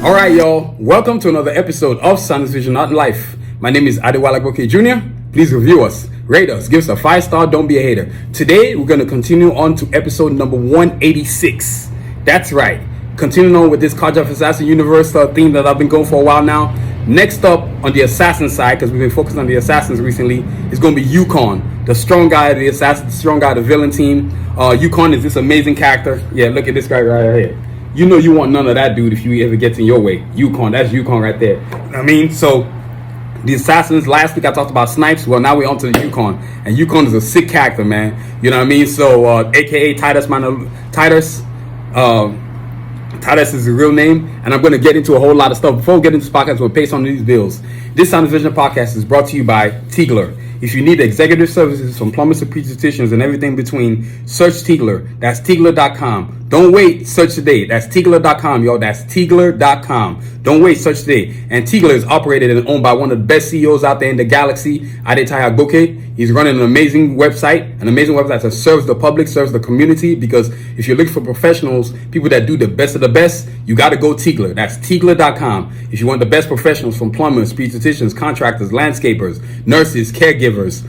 All right, y'all. Welcome to another episode of Sanusi Vision Not Life. My name is Adewale Boke Jr. Please review us, rate us, give us a 5-star. Don't be a hater. Today, we're going to continue on to episode number 186. That's right. Continuing on with this Karjakz Vs Assassins universe theme that I've been going for a while now. Next up on the assassin side, because we've been focused on the assassins recently, is going to be Yukon, the strong guy of the assassin, the strong guy of the villain team. Yukon is this amazing character. Yeah, look at this guy right here. You know you want none of that dude if you ever gets in your way. Yukon, that's Yukon right there. I mean, so the assassins, last week I talked about snipes. Well, now we're on to the Yukon. And Yukon is a sick character, man. You know what I mean? So, aka Titus, Titus is the real name, and I'm going to get into a whole lot of stuff. Before we get into this podcast, we'll pay some of these bills. This Sound Vision podcast is brought to you by Tigler. If you need executive services from plumbers to pediatricians and everything between, search Tigler. That's Tigler.com. Don't wait, search today. That's Tigler.com, y'all. That's Tigler.com. Don't wait, search today. And Tigler is operated and owned by one of the best CEOs out there in the galaxy, Adetaya Boke. He's running an amazing website that serves the public, serves the community, because if you're looking for professionals, people that do the best of the best, you got to go Tigler. That's Tigler.com. If you want the best professionals from plumbers, pediatricians, contractors, landscapers, nurses, caregivers,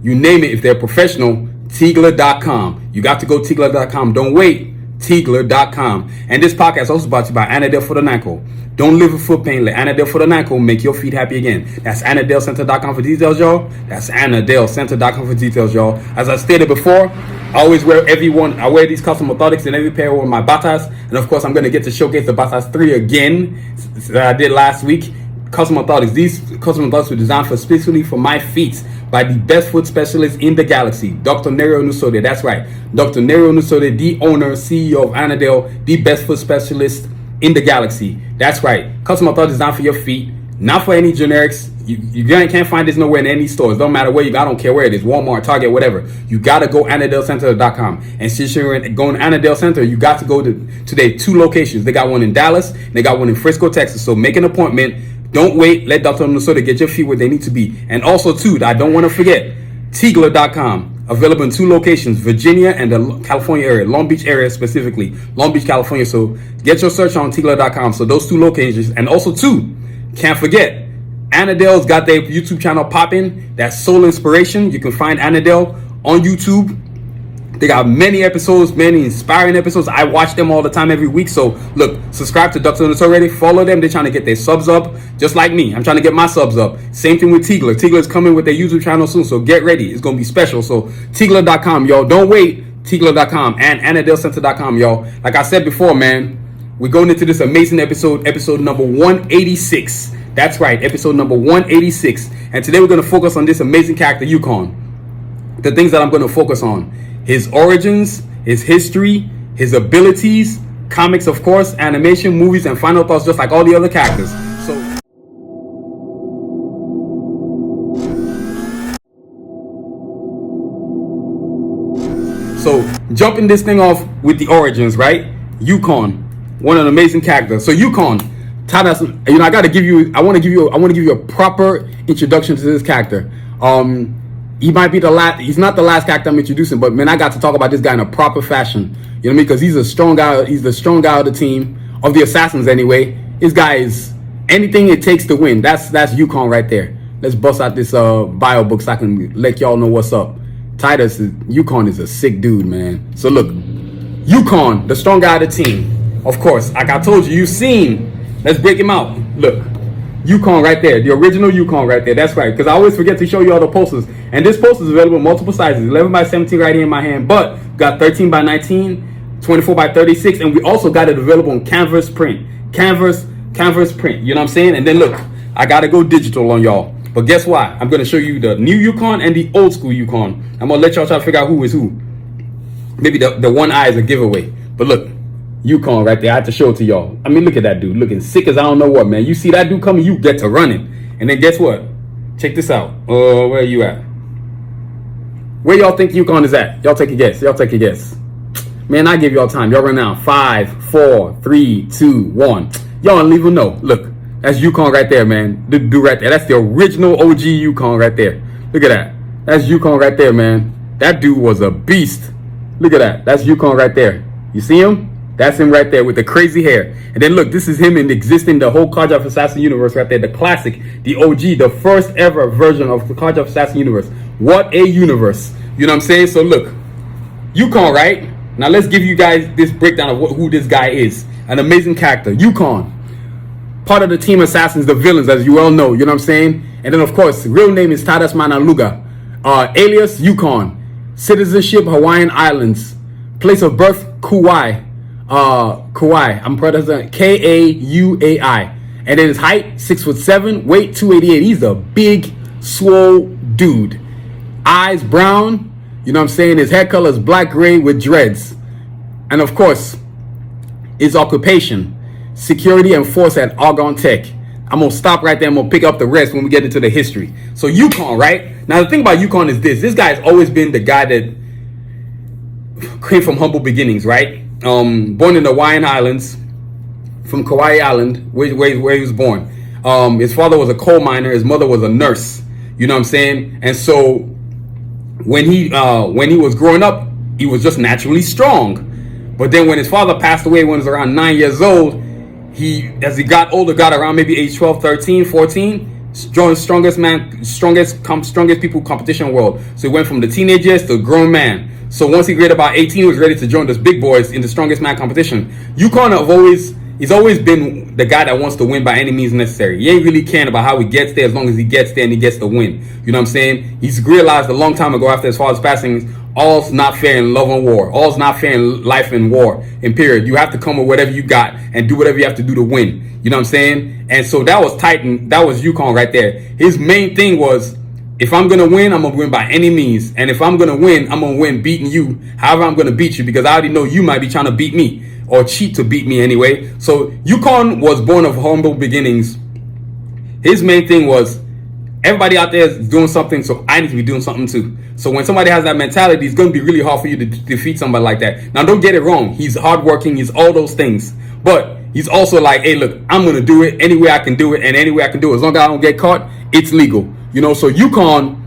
you name it, if they're professional, Tigler.com. You got to go Tigler.com. Don't wait. Tigler.com. And this podcast is also brought to you by Anadel for the Nanko. Don't live with foot pain. Let Anadel for the Nanko make your feet happy again. That's AnadelCenter.com for details, y'all. That's AnadelCenter.com for details, y'all. As I stated before, I always wear I wear these custom orthotics in every pair with my batas. And of course, I'm going to get to showcase the batas 3 again that I did last week. Custom orthotics. These custom orthotics were designed specifically for my feet by the best foot specialist in the galaxy, Dr. Nero Nusode. That's right. Dr. Nero Nusode, the owner, CEO of Anadel, the best foot specialist in the galaxy. That's right. Custom orthotics designed for your feet, not for any generics. You can't find this nowhere in any stores. Don't matter where you go. I don't care where it is. Walmart, Target, whatever. You got to go AnadelCenter.com. And since you're going to Anadel Center, you got to go to their 2 locations. They got one in Dallas. And they got one in Frisco, Texas. So make an appointment. Don't wait. Let Dr. Minnesota get your feet where they need to be. And also, too, I don't want to forget, Tigler.com. Available in 2 locations, Virginia and the California area, Long Beach area specifically, Long Beach, California. So get your search on Tigler.com. So those 2 locations. And also, too, can't forget, Anadel's got their YouTube channel popping. That's Soul Inspiration. You can find Anadel on YouTube. They got many episodes, many inspiring episodes. I watch them all the time every week. So look, subscribe to Dr. Nuts already. Follow them. They're trying to get their subs up, just like me. I'm trying to get my subs up. Same thing with Tigler. Tigler is coming with their YouTube channel soon, so get ready. It's going to be special. So Tigler.com, y'all. Don't wait. Tigler.com and AnadelCenter.com, y'all. Like I said before, man, we're going into this amazing episode number 186. That's right, episode number 186. And today we're going to focus on this amazing character, Yukon. The things that I'm going to focus on: his origins, his history, his abilities, comics, of course, animation, movies, and final thoughts, just like all the other characters. So jumping this thing off with the origins, right? Yukon, one of the amazing characters. So Yukon, I want to give you a proper introduction to this character. He might be he's not the last character I'm introducing, but man, I got to talk about this guy in a proper fashion. You know what I mean? Because he's a strong guy. He's the strong guy of the team, of the assassins anyway. This guy is anything it takes to win. That's Yukon right there. Let's bust out this bio book so I can let y'all know what's up. Yukon is a sick dude, man. So look, Yukon, the strong guy of the team. Of course, like I told you, you've seen. Let's break him out. Look. Yukon right there, the original Yukon right there. That's right, because I always forget to show you all the posters. And this poster is available in multiple sizes, 11 by 17 right here in my hand, but got 13 by 19, 24 by 36, and we also got it available in canvas print. Canvas print, you know what I'm saying? And then look, I gotta go digital on y'all. But guess what? I'm gonna show you the new Yukon and the old school Yukon. I'm gonna let y'all try to figure out who is who. Maybe the one eye is a giveaway. But look, Yukon right there. I have to show it to y'all. I mean, look at that dude. Looking sick as I don't know what, man. You see that dude coming, you get to running. And then guess what? Check this out. Where are you at? Where y'all think Yukon is at? Y'all take a guess. Man, I give y'all time. Y'all run out. 5, 4, 3, 2, 1. Y'all don't even know. Look, that's Yukon right there, man. The dude right there. That's the original OG Yukon right there. Look at that. That's Yukon right there, man. That dude was a beast. Look at that. That's Yukon right there. You see him? That's him right there with the crazy hair. And then look, this is him in existing the whole Karjakz Vs Assassins universe right there. The classic, the OG, the first ever version of the Karjakz Vs Assassins universe. What a universe. You know what I'm saying? So look, Yukon, right? Now let's give you guys this breakdown of who this guy is. An amazing character. Yukon. Part of the team Assassins, the villains, as you well know. You know what I'm saying? And then, of course, real name is Tadas Manaluga. Alias, Yukon. Citizenship, Hawaiian Islands. Place of birth, Kauai. Kauai. I'm pronouncing Kauai. And then his height, 6'7", weight 288. He's a big, swole dude. Eyes brown. You know what I'm saying? His hair color is black gray with dreads. And of course, his occupation, security and force at Argon Tech. I'm gonna stop right there. I'm gonna pick up the rest when we get into the history. So Yukon, right? Now the thing about Yukon is this guy has always been the guy that came from humble beginnings, right? Born in the Hawaiian Islands, from Kauai Island, where he was born. His father was a coal miner. His mother was a nurse. You know what I'm saying? And so when he was growing up, he was just naturally strong. But then when his father passed away when he was around 9 years old, as he got older, got around maybe age 12, 13, 14, joined strongest people competition world. So he went from the teenagers to a grown man. So once he grew about 18, he was ready to join those big boys in the strongest man competition. Yukon he's always been the guy that wants to win by any means necessary. He ain't really caring about how he gets there as long as he gets there and he gets the win. You know what I'm saying? He's realized a long time ago after his father's passing, all's not fair in love and war. All's not fair in life and war, in period. You have to come with whatever you got and do whatever you have to do to win. You know what I'm saying? And so that was Titan. That was Yukon right there. His main thing was, if I'm going to win, I'm going to win by any means. And if I'm going to win, I'm going to win beating you. However, I'm going to beat you because I already know you might be trying to beat me or cheat to beat me anyway. So Yukon was born of humble beginnings. His main thing was, everybody out there is doing something, so I need to be doing something too. So when somebody has that mentality, it's going to be really hard for you to defeat somebody like that. Now, don't get it wrong. He's hardworking. He's all those things. But he's also like, hey, look, I'm going to do it any way I can do it. And any way I can do it, as long as I don't get caught, it's legal. You know, so Yukon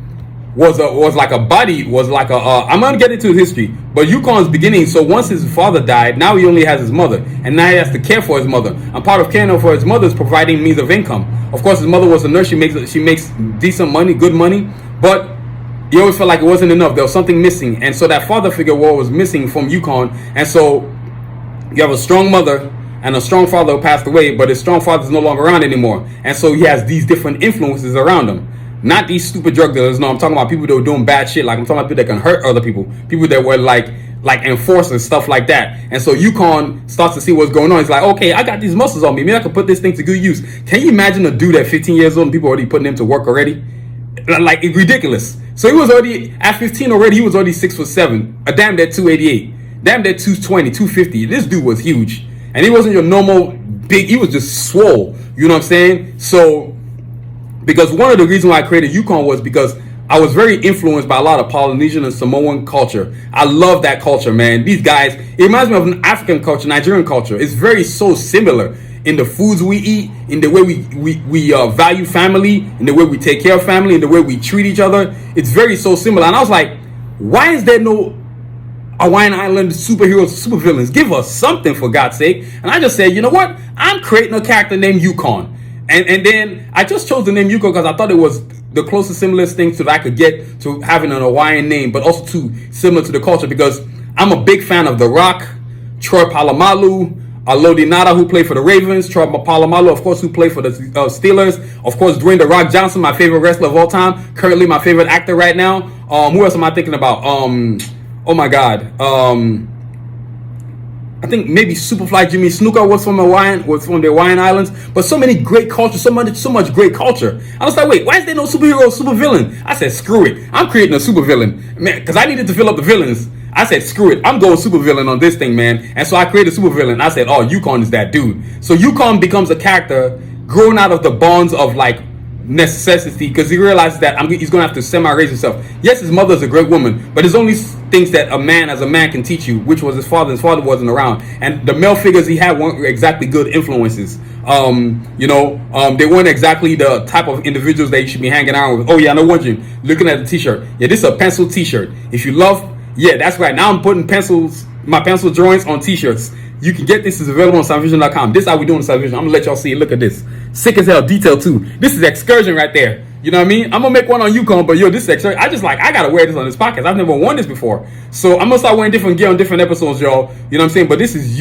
I'm going to get into his history, but Yukon's beginning. So once his father died, now he only has his mother, and now he has to care for his mother. And part of caring for his mother is providing means of income. Of course, his mother was a nurse. She makes decent money, good money, but he always felt like it wasn't enough. There was something missing, and so that father figure was missing from Yukon. And so you have a strong mother and a strong father who passed away, but his strong father is no longer around anymore, and so he has these different influences around him. Not these stupid drug dealers. No, I'm talking about people that were doing bad shit. Like, I'm talking about people that can hurt other people. People that were like enforcers, stuff like that. And so Yukon starts to see what's going on. He's like, okay, I got these muscles on me. Maybe I can put this thing to good use. Can you imagine a dude at 15 years old and people already putting him to work already? Like, it's ridiculous. So he was already, at 15 already, he was already 6'7", a damn near 288, damn near 220, 250. This dude was huge. And he wasn't your normal big, he was just swole. You know what I'm saying? So, because one of the reasons why I created Yukon was because I was very influenced by a lot of Polynesian and Samoan culture. I love that culture, man. These guys, it reminds me of an African culture, Nigerian culture. It's very so similar in the foods we eat, in the way we value family, in the way we take care of family, in the way we treat each other. It's very so similar. And I was like, why is there no Hawaiian Island superheroes, supervillains? Give us something, for God's sake. And I just said, you know what? I'm creating a character named Yukon. And then I just chose the name Yukon because I thought it was the closest, similest thing that I could get to having an Hawaiian name, but also too similar to the culture, because I'm a big fan of The Rock, Troy Polamalu, Lodi Nada, who played for the Ravens, Troy Polamalu, of course, who played for the Steelers, of course, Dwayne The Rock Johnson, my favorite wrestler of all time, currently my favorite actor right now. Who else am I thinking about? Oh my God. I think maybe Superfly Jimmy Snuka was from the Hawaiian Islands, but so many great cultures, so much great culture. I was like, wait, why is there no superhero, supervillain? I said, screw it, I'm creating a supervillain, man, because I needed to fill up the villains. I said, screw it, I'm going supervillain on this thing, man. And so I created a supervillain. I said, oh, Yukon is that dude. So Yukon becomes a character grown out of the bonds of like necessity, because he realizes that he's going to have to semi-raise himself. Yes, his mother's a great woman, but there's only things that a man as a man can teach you, which was his father. His father wasn't around, and the male figures he had weren't exactly good influences. They weren't exactly the type of individuals that you should be hanging out with. Oh yeah, no wonder you're looking at the t-shirt. Yeah, this is a pencil t-shirt. If you love, yeah, that's right. Now I'm putting my pencil drawings on t-shirts. You can get this. Is available on soundvision.com. This is how we do on Soundvision. I'm gonna let y'all see it. Look at this. Sick as hell. Detail too. This is excursion right there. You know what I mean? I'm gonna make one on Yukon, but yo, this is excursion. I gotta wear this on this podcast. I've never worn this before. So I'm gonna start wearing different gear on different episodes, y'all. You know what I'm saying? But this is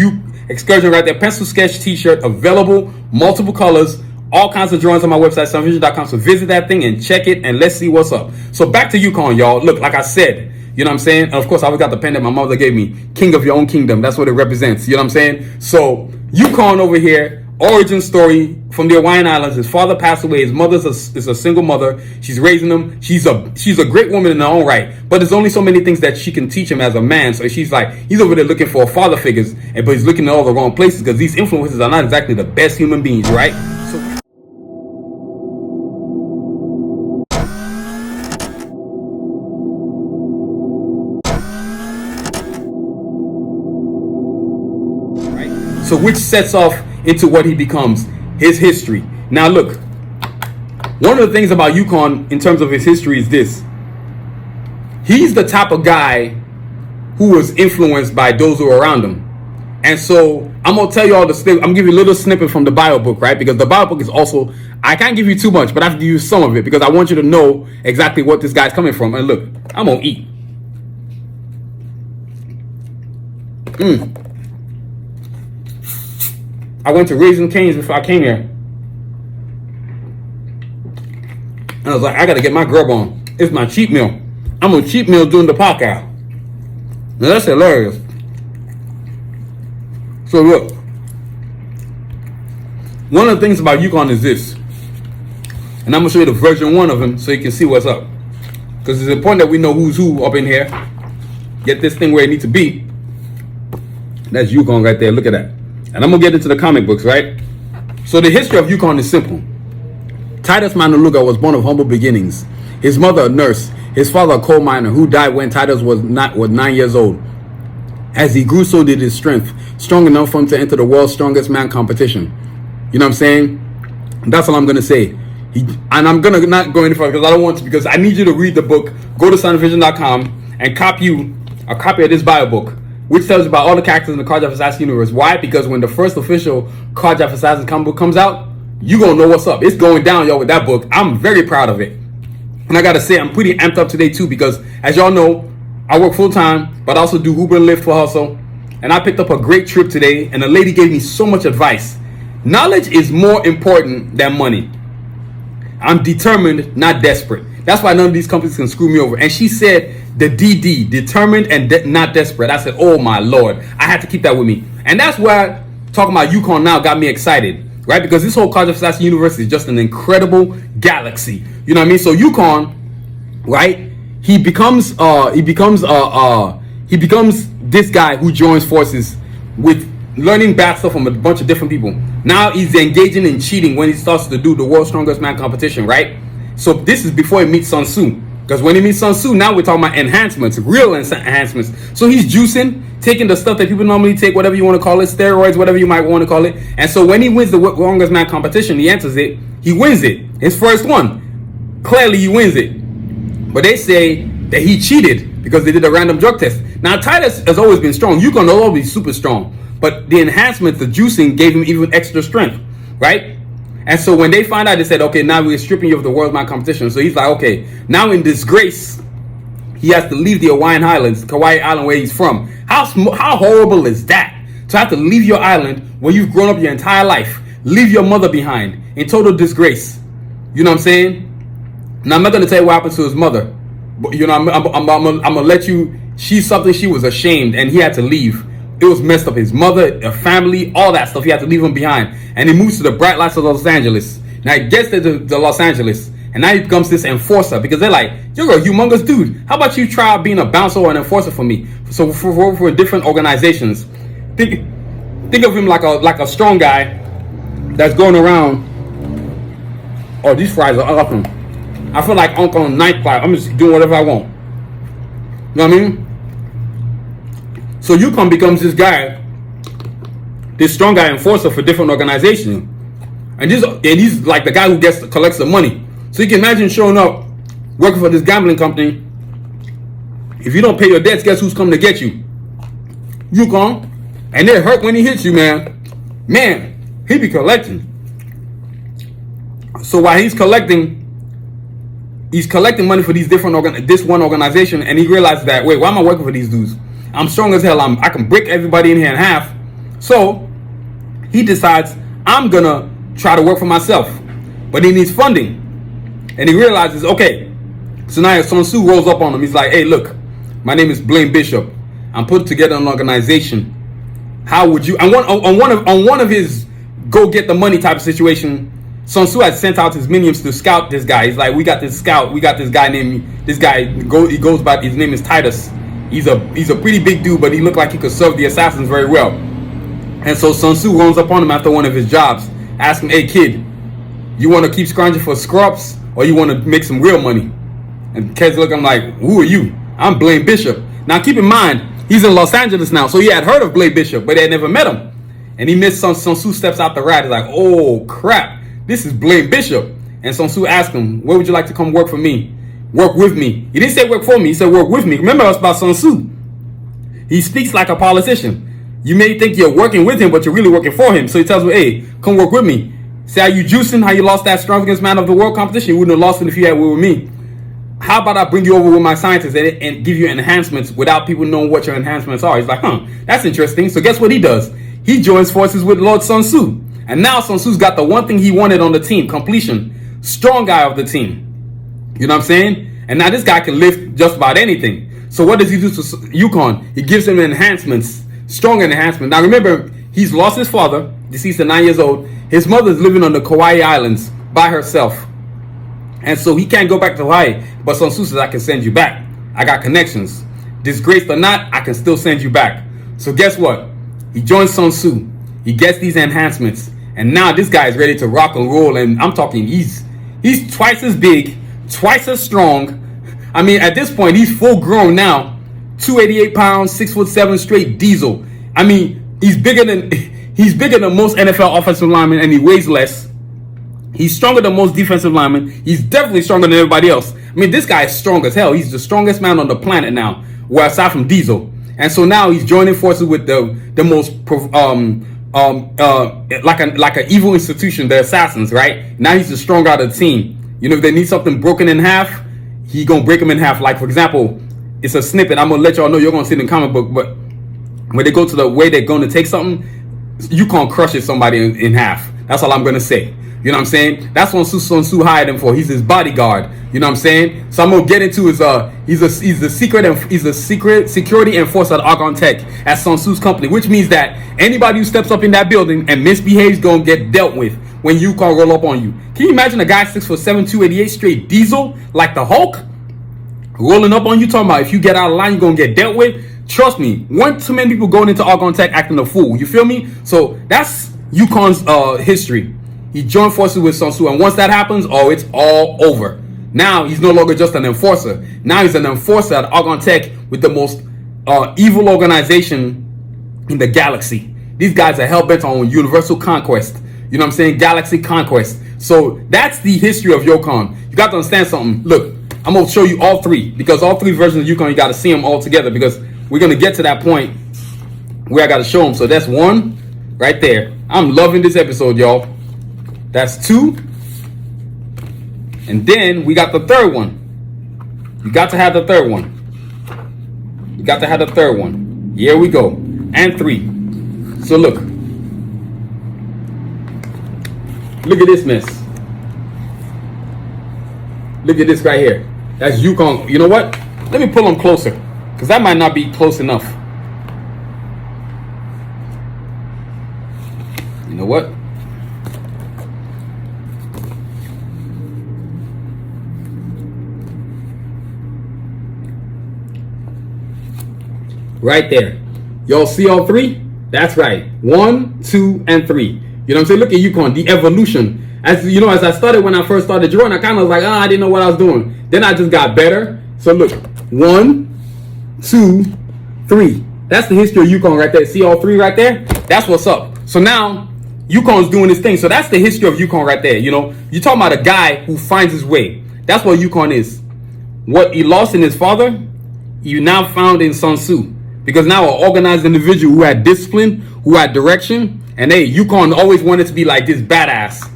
excursion right there. Pencil sketch t-shirt available, multiple colors, all kinds of drawings on my website, soundvision.com. So visit that thing and check it and let's see what's up. So back to Yukon, y'all. Look, like I said, you know what I'm saying? And of course, I always got the pen that my mother gave me. King of your own kingdom. That's what it represents. You know what I'm saying? So Yukon over here, origin story from the Hawaiian Islands. His father passed away. His mother is a single mother. She's raising him. She's a great woman in her own right. But there's only so many things that she can teach him as a man. So she's like, he's over there looking for father figures, but he's looking in all the wrong places because these influences are not exactly the best human beings, right? So So which sets off into what he becomes, his history. Now look, one of the things about Yukon in terms of his history is this. He's the type of guy who was influenced by those who were around him. And so I'm going to tell you all I'm giving you a little snippet from the bio book, right? Because the bio book is also, I can't give you too much, but I have to give you some of it because I want you to know exactly what this guy's coming from. And look, I'm going to eat. I went to Raising Cane's before I came here. And I was like, I got to get my grub on. It's my cheat meal. I'm on cheat meal doing the podcast. Now that's hilarious. So look, one of the things about Yukon is this. And I'm going to show you the version 1 of him so you can see what's up. Because it's important that we know who's who up in here. Get this thing where it needs to be. That's Yukon right there. Look at that. And I'm going to get into the comic books, right? So the history of Yukon is simple. Titus Manaluga was born of humble beginnings. His mother a nurse. His father a coal miner who died when Titus was 9 years old. As he grew, so did his strength. Strong enough for him to enter the world's strongest man competition. You know what I'm saying? That's all I'm going to say. And I'm going to not go any further because I don't want to, because I need you to read the book. Go to soundvision.com and copy a copy of this bio book, which tells you about all the characters in the Karjakz Vs Assassins universe. Why? Because when the first official Karjakz Vs Assassins comic book comes out, you're going to know what's up. It's going down, y'all, with that book. I'm very proud of it. And I got to say, I'm pretty amped up today, too, because as y'all know, I work full-time, but I also do Uber and Lyft for hustle. And I picked up a great trip today, and the lady gave me so much advice. Knowledge is more important than money. I'm determined, not desperate. That's why none of these companies can screw me over. And she said the DD, determined and not desperate. I said, oh my Lord, I had to keep that with me. And that's why talking about Yukon now got me excited, right? Because this whole Karjakz Vs Assassins universe is just an incredible galaxy. You know what I mean? So Yukon, right? He becomes this guy who joins forces with learning bad stuff from a bunch of different people. Now he's engaging in cheating when he starts to do the world's strongest man competition, right? So this is before he meets Sun Tzu. Because when he meets Sun Tzu, now we're talking about enhancements, real enhancements. So he's juicing, taking the stuff that people normally take, whatever you want to call it, steroids, whatever you might want to call it. And so when he wins the strongest man competition, he enters it, he wins it. His first one. Clearly he wins it. But they say that he cheated because they did a random drug test. Now Titus has always been strong. Yukon will always be super strong. But the enhancements, the juicing, gave him even extra strength, right? And so when they find out, they said, okay, now we're stripping you of the world man competition. So he's like, okay, now in disgrace, he has to leave the Hawaiian Islands, Kauai Island, where he's from. How horrible is that? To have to leave your island where you've grown up your entire life, leave your mother behind in total disgrace. You know what I'm saying? Now, I'm not going to tell you what happened to his mother. But, you know, I'm going to let you, she's something she was ashamed and he had to leave. It was messed up. His mother, a family, all that stuff. He had to leave him behind. And he moves to the bright lights of Los Angeles. Now he gets to Los Angeles. And now he becomes this enforcer. Because they're like, you're a humongous dude. How about you try being a bouncer or an enforcer for me? So for different organizations. Think of him like a strong guy that's going around. Oh, these fries are awesome. I feel like Uncle on night flight. I'm just doing whatever I want. You know what I mean? So Yukon becomes this guy, this strong guy enforcer for different organizations. And he's like the guy who collects the money. So you can imagine showing up, working for this gambling company. If you don't pay your debts, guess who's coming to get you? Yukon. And it hurt when he hits you, man. Man, he be collecting. So while he's collecting money for these this one organization, and he realizes that, wait, why am I working for these dudes? I'm strong as hell. I can break everybody in here in half. So he decides, I'm gonna try to work for myself, but he needs funding. And he realizes, okay, so now Sun Tzu rolls up on him. He's like, hey, look, my name is Blaine Bishop. I'm putting together an organization. How would you, on one of his go get the money type of situation, Sun Tzu had sent out his minions to scout this guy. He's like, we got this scout, we got this guy named, he goes by, his name is Titus. He's a pretty big dude, but he looked like he could serve the assassins very well. And so Sun Tzu runs up on him after one of his jobs, asking, hey kid, you want to keep scrounging for scrubs, or you want to make some real money? And kid's looking like, who are you? I'm Blaine Bishop. Now keep in mind, he's in Los Angeles now, so he had heard of Blaine Bishop, but they had never met him. And he missed Sun Tzu steps out the rat. He's like, oh crap, this is Blaine Bishop. And Sun Tzu asked him, where would you like to come work for me? Work with me. He didn't say work for me, he said work with me. Remember, us about Sun Tzu. He speaks like a politician. You may think you're working with him, but you're really working for him. So he tells me, hey, come work with me. See how you juicing, how you lost that strongest man of the world competition? You wouldn't have lost it if you had with me. How about I bring you over with my scientists and give you enhancements without people knowing what your enhancements are? He's like, that's interesting. So guess what he does? He joins forces with Lord Sun Tzu. And now Sun Tzu's got the one thing he wanted on the team, completion. Strong guy of the team. You know what I'm saying? And now this guy can lift just about anything. So what does he do to Yukon? He gives him enhancements, strong enhancements. Now remember, he's lost his father, deceased at 9 years old. His mother's living on the Kauai Islands by herself. And so he can't go back to Hawaii. But Sun Tzu says, I can send you back. I got connections. Disgraced or not, I can still send you back. So guess what? He joins Sun Tzu. He gets these enhancements. And now this guy is ready to rock and roll. And I'm talking, he's twice as big, twice as strong. I mean, at this point, he's full grown now. 288 pounds, 6'7" straight diesel. I mean, he's bigger than most NFL offensive linemen, and he weighs less. He's stronger than most defensive linemen. He's definitely stronger than everybody else. I mean, this guy is strong as hell. He's the strongest man on the planet now, well, aside from Diesel. And so now he's joining forces with the most like an evil institution, the Assassins, right? Now he's the strong guy of the team. You know, if they need something broken in half, he gonna break them in half. Like, for example, it's a snippet. I'm gonna let y'all know, you're gonna see it in the comic book, but when they go to the way they're gonna take something, Yukon crushes somebody in half. That's all I'm gonna say. You know what I'm saying? That's what Sun Tzu hired him for. He's his bodyguard. You know what I'm saying? So I'm gonna get into his he's the secret security enforcer at Argon Tech at Sun Tzu's company, which means that anybody who steps up in that building and misbehaves gonna get dealt with when Yukon roll up on you. Can you imagine a guy 6'7", 288 straight diesel like the Hulk rolling up on you, talking about if you get out of line you're gonna get dealt with? Trust me, one too many people going into Argon Tech acting a fool. You feel me? So that's Yukon's history. He joined forces with Sun Tzu, and once that happens, oh, it's all over. Now he's no longer just an enforcer. Now he's an enforcer at Argon Tech with the most evil organization in the galaxy. These guys are hell-bent on universal conquest. You know what I'm saying? Galaxy conquest. So that's the history of Yukon. You got to understand something. Look, I'm going to show you all three, because all three versions of Yukon, you got to see them all together, because we're going to get to that point where I got to show them. So that's one right there. I'm loving this episode, y'all. That's two. And then we got the third one. You got to have the third one. You got to have the third one. Here we go. And three. So look. Look at this mess. Look at this right here. That's Yukon. You know what? Let me pull them closer, because that might not be close enough. You know what? Right there. Y'all see all three? That's right. 1, 2, and 3. You know what I'm saying? Look at Yukon, the evolution. As you know, as I started, when I first started drawing, I kind of was like, I didn't know what I was doing. Then I just got better. So look, 1, 2, 3. That's the history of Yukon right there. See all three right there? That's what's up. So now Yukon's doing his thing. So that's the history of Yukon right there. You know, you're talking about a guy who finds his way. That's what Yukon is. What he lost in his father, you now found in Sun Tzu. because now an organized individual who had discipline, who had direction, and hey, Yukon always wanted to be like this badass,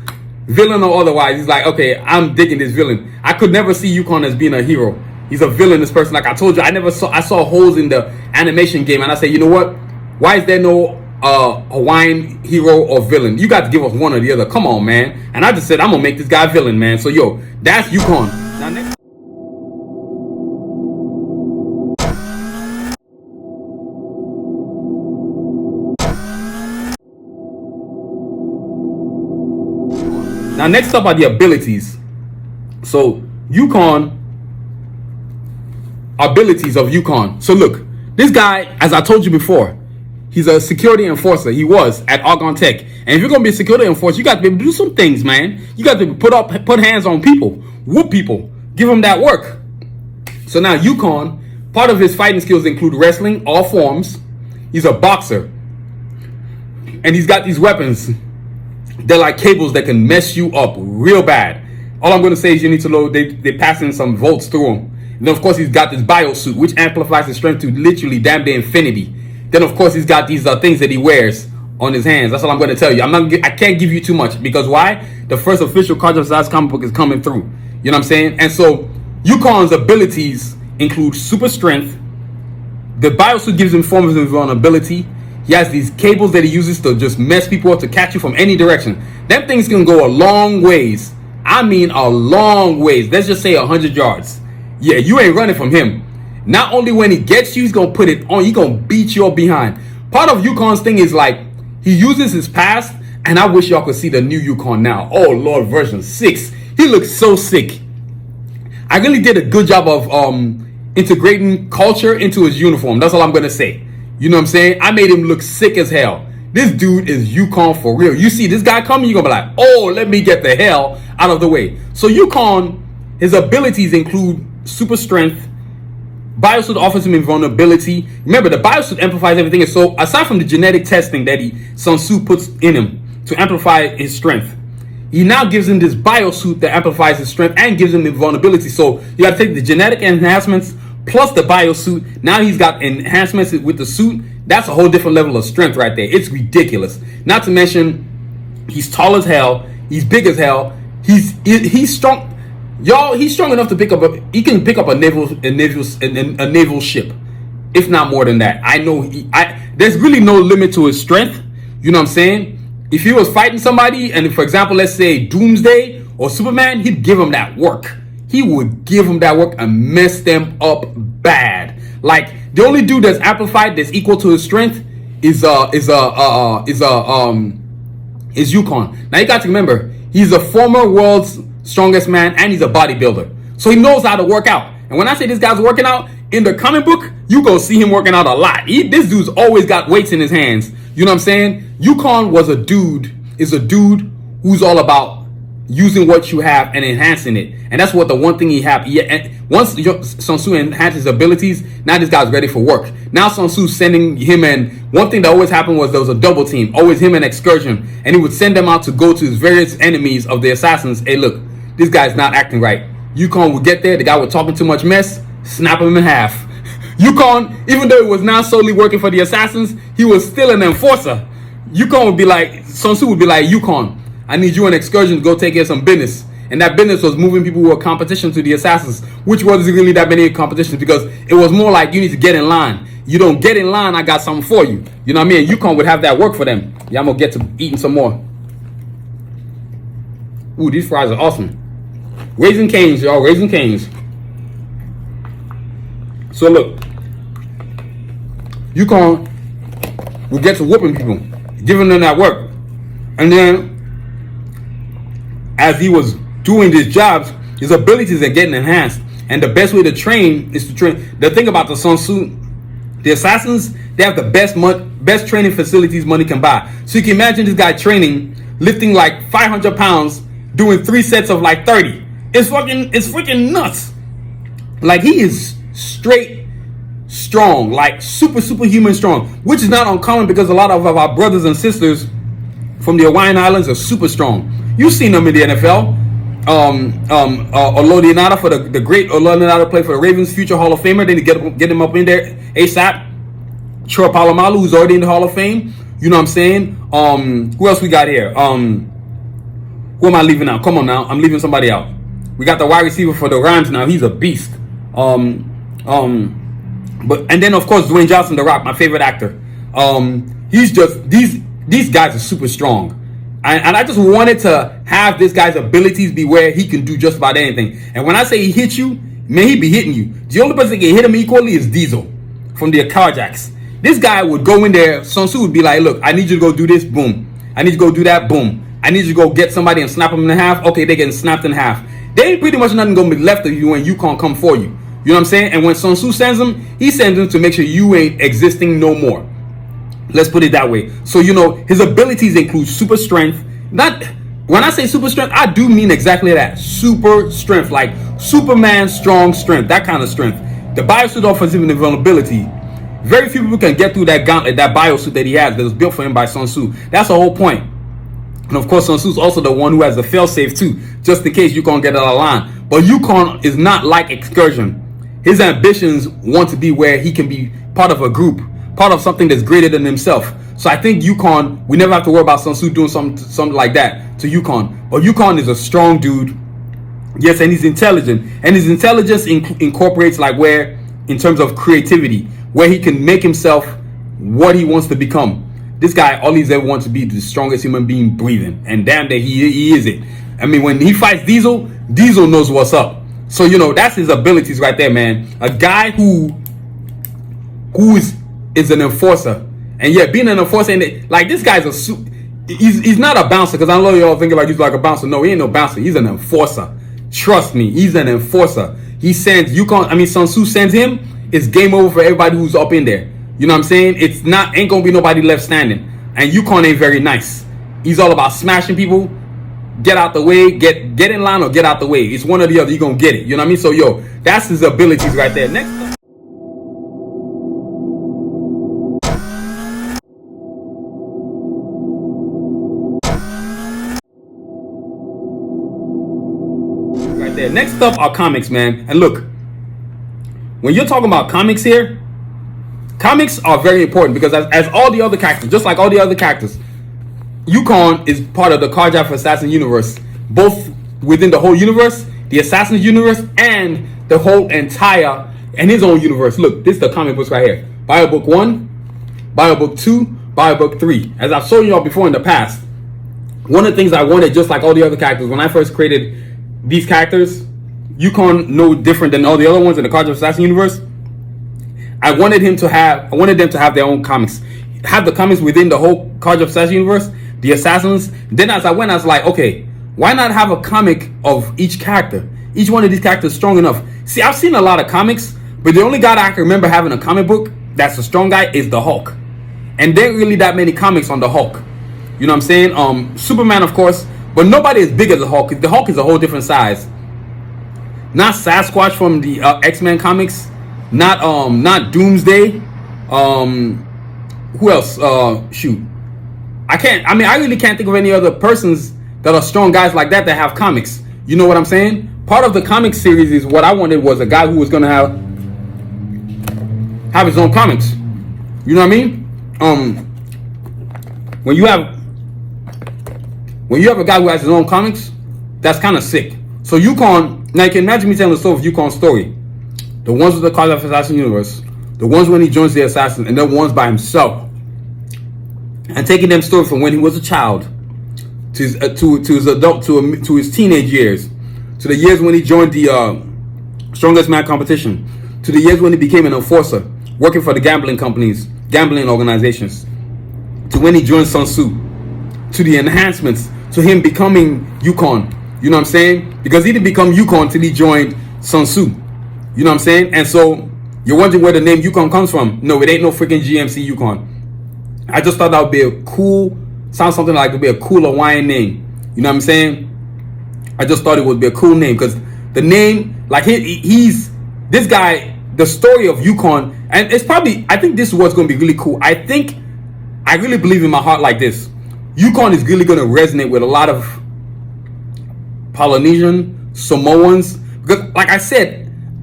villain or otherwise. He's like, okay, I'm digging this villain. I could never see Yukon as being a hero. He's a villainous person. Like I told you, I saw holes in the animation game, and I said, you know what? Why is there no Hawaiian hero or villain? You got to give us one or the other. Come on, man. And I just said, I'm gonna make this guy villain, man. So yo, that's Yukon. Now next. Now next up are the abilities. So Yukon, abilities of Yukon. So look, this guy, as I told you before, he's a security enforcer. He was at Argon Tech. And if you're gonna be a security enforcer, you got to be able to do some things, man. You got to put hands on people, whoop people, give them that work. So now Yukon, part of his fighting skills include wrestling, all forms. He's a boxer, and he's got these weapons. They're like cables that can mess you up real bad. All I'm going to say is you need to load. They pass in some volts through him. And then of course he's got this biosuit, which amplifies his strength to literally damn near infinity. Then of course he's got these things that he wears on his hands. That's all I'm going to tell you. I can't give you too much because why? The first official Karjakz Vs Assassins comic book is coming through. You know what I'm saying? And so Yukon's abilities include super strength. The biosuit gives him forms of invulnerability. He has these cables that he uses to just mess people up, to catch you from any direction. Them things can go a long ways. I mean a long ways. Let's just say 100 yards. Yeah, you ain't running from him. Not only when he gets you, he's going to put it on. He's going to beat you up behind. Part of Yukon's thing is like, he uses his past, and I wish y'all could see the new Yukon now. Oh, Lord, version 6. He looks so sick. I really did a good job of integrating culture into his uniform. That's all I'm going to say. You know what I'm saying? I made him look sick as hell. This dude is Yukon for real. You see this guy coming, you're going to be like, oh, let me get the hell out of the way. So Yukon, his abilities include super strength. Biosuit offers him invulnerability. Remember, the biosuit amplifies everything. So aside from the genetic testing that Sanusi puts in him to amplify his strength, he now gives him this biosuit that amplifies his strength and gives him invulnerability. So you got to take the genetic enhancements plus the biosuit. Now he's got enhancements with the suit. That's a whole different level of strength right there. It's ridiculous. Not to mention, he's tall as hell. He's big as hell. He's strong. Y'all, he's strong enough to pick up he can pick up a naval ship, if not more than that. I know there's really no limit to his strength. You know what I'm saying? If he was fighting somebody, and for example, let's say Doomsday or Superman, he'd give him that work. He would give him that work and mess them up bad. Like the only dude that's amplified that's equal to his strength is Yukon. Now you got to remember, he's a former world's strongest man and he's a bodybuilder, so he knows how to work out. And when I say this guy's working out in the comic book, you go see him working out a lot. This dude's always got weights in his hands. You know what I'm saying? Yukon is a dude who's all about using what you have and enhancing it. And that's what the one thing he have. Once Sanusi enhanced his abilities, now this guy's ready for work. Now Sanusi's sending him, and one thing that always happened was there was a double team, always him and Excursion, and he would send them out to go to his various enemies of the assassins. Hey, look, this guy's not acting right. Yukon would get there, the guy was talking too much mess, snap him in half. Yukon, even though he was now solely working for the assassins, he was still an enforcer. Yukon would be like, Sanusi would be like, Yukon, I need you and Excursion to go take care of some business. And that business was moving people who were competition to the assassins, which wasn't really that many competitions, because it was more like you need to get in line. You don't get in line, I got something for you. You know what I mean? Yukon would have that work for them. Yeah, I'm going to get to eating some more. Ooh, these fries are awesome. Raising Cane's, y'all. Raising Cane's. So look, Yukon will get to whooping people, giving them that work. And then as he was doing these jobs, his abilities are getting enhanced. And the best way to train is to train. The thing about the Sanusi, the assassins, they have the best training facilities money can buy. So you can imagine this guy training, lifting like 500 pounds, doing 3 sets of like 30. It's freaking nuts. Like, he is straight strong, like superhuman strong, which is not uncommon because a lot of our brothers and sisters from the Kauai Islands are super strong. You've seen them in the NFL. Olodinada, for the great Olodinada, played for the Ravens, future Hall of Famer. Then you get him up in there ASAP. Troy Polamalu, who's already in the Hall of Fame. You know what I'm saying? Who else we got here? Who am I leaving out? Come on now, I'm leaving somebody out. We got the wide receiver for the Rams now. He's a beast. But and then of course Dwayne Johnson, The Rock, my favorite actor. He's just these guys are super strong. And I just wanted to have this guy's abilities be where he can do just about anything. And when I say he hits you, man, he be hitting you. The only person that can hit him equally is Diesel from the Karjakz. This guy would go in there. Sanusi would be like, look, I need you to go do this, boom. I need you to go do that, boom. I need you to go get somebody and snap them in half. Okay, they're getting snapped in half. There ain't pretty much nothing going to be left of you when Yukon come for you. You know what I'm saying? And when Sanusi sends them, he sends them to make sure you ain't existing no more. Let's put it that way. So, you know, his abilities include super strength. Not when I say super strength, I do mean exactly that. Super strength, like Superman strong strength, that kind of strength. The biosuit offensive and invulnerability. Very few people can get through that gauntlet, that biosuit that he has that was built for him by Sanusi. That's the whole point. And of course, Sanusi is also the one who has the failsafe too, just in case Yukon get out of line. But Yukon is not like Excursion. His ambitions want to be where he can be part of a group, part of something that's greater than himself. So I think Yukon, we never have to worry about Sanusi doing something like that to Yukon. But Yukon is a strong dude. Yes, and he's intelligent. And his intelligence incorporates like where, in terms of creativity, where he can make himself what he wants to become. This guy, all he's ever wanted to be the strongest human being breathing. And damn that he is it. I mean, when he fights Diesel, Diesel knows what's up. So, you know, that's his abilities right there, man. A guy who is an enforcer. And yeah, being an enforcer, like this guy's he's not a bouncer, because I know y'all thinking like he's like a bouncer. No, he ain't no bouncer. He's an enforcer. Trust me, he's an enforcer. He sends Sanusi sends him, it's game over for everybody who's up in there. You know what I'm saying? Ain't gonna be nobody left standing. And Yukon ain't very nice. He's all about smashing people. Get out the way, get in line or get out the way. It's one or the other, you're gonna get it. You know what I mean? So yo, that's his abilities right there. Next up. Right there. Next up are comics, man. And look, when you're talking about comics here, comics are very important because as all the other characters, just like all the other characters, Yukon is part of the Karjakz Vs Assassins universe, both within the whole universe, the Assassins universe, and the whole entire and his own universe. Look, this is the comic books right here. Bio Book 1, Bio Book 2, Bio Book 3. As I've shown y'all before in the past, one of the things I wanted, just like all the other characters, when I first created these characters, Yukon no different than all the other ones in the Karjakz Vs Assassins universe. I wanted them to have their own comics, have the comics within the whole Karjakz Vs Assassins universe, the Assassins. Then as I went, I was like, okay, why not have a comic of each character? Each one of these characters strong enough. See, I've seen a lot of comics, but the only guy that I can remember having a comic book that's a strong guy is the Hulk. And there ain't really that many comics on the Hulk. You know what I'm saying? Superman, of course, but nobody is big as the Hulk. The Hulk is a whole different size. Not Sasquatch from the X-Men comics. Not Doomsday. Who else? Shoot. I really can't think of any other persons that are strong guys like that have comics. You know what I'm saying? Part of the comic series is what I wanted was a guy who was gonna have his own comics. You know what I mean? When you have a guy who has his own comics, that's kind of sick. So Yukon, now you can imagine me telling the story of Yukon's story. The ones with the Kauai Islands universe, the ones when he joins the Assassins, and the ones by himself. And taking them stories from when he was a child to his adult to his teenage years, to the years when he joined the Strongest Man competition, to the years when he became an enforcer, working for the gambling companies, gambling organizations, to when he joined Sanusi, to the enhancements, to him becoming Yukon. You know what I'm saying? Because he didn't become Yukon till he joined Sanusi. You know what I'm saying? And so you're wondering where the name Yukon comes from. No, it ain't no freaking GMC Yukon. I just thought that would be sounds something like it would be a cool Hawaiian name. You know what I'm saying? I just thought it would be a cool name because the name, like he's this guy, the story of Yukon, and it's probably, I think this is what's going to be really cool. I really believe in my heart like this. Yukon is really going to resonate with a lot of Polynesian, Samoans, because like I said,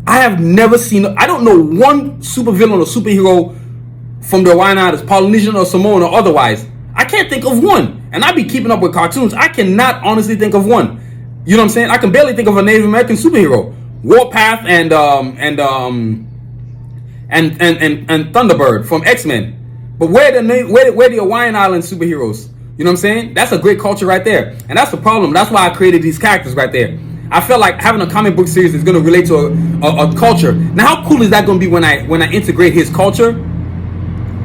I have never seen, I don't know one supervillain or superhero from the Hawaiian Islands, Polynesian or Samoan or otherwise. I can't think of one. And I be keeping up with cartoons. I cannot honestly think of one. You know what I'm saying? I can barely think of a Native American superhero. Warpath and Thunderbird from X-Men. But where the Hawaiian Islands superheroes? You know what I'm saying? That's a great culture right there. And that's the problem. That's why I created these characters right there. I felt like having a comic book series is going to relate to a culture. Now, how cool is that going to be when I integrate his culture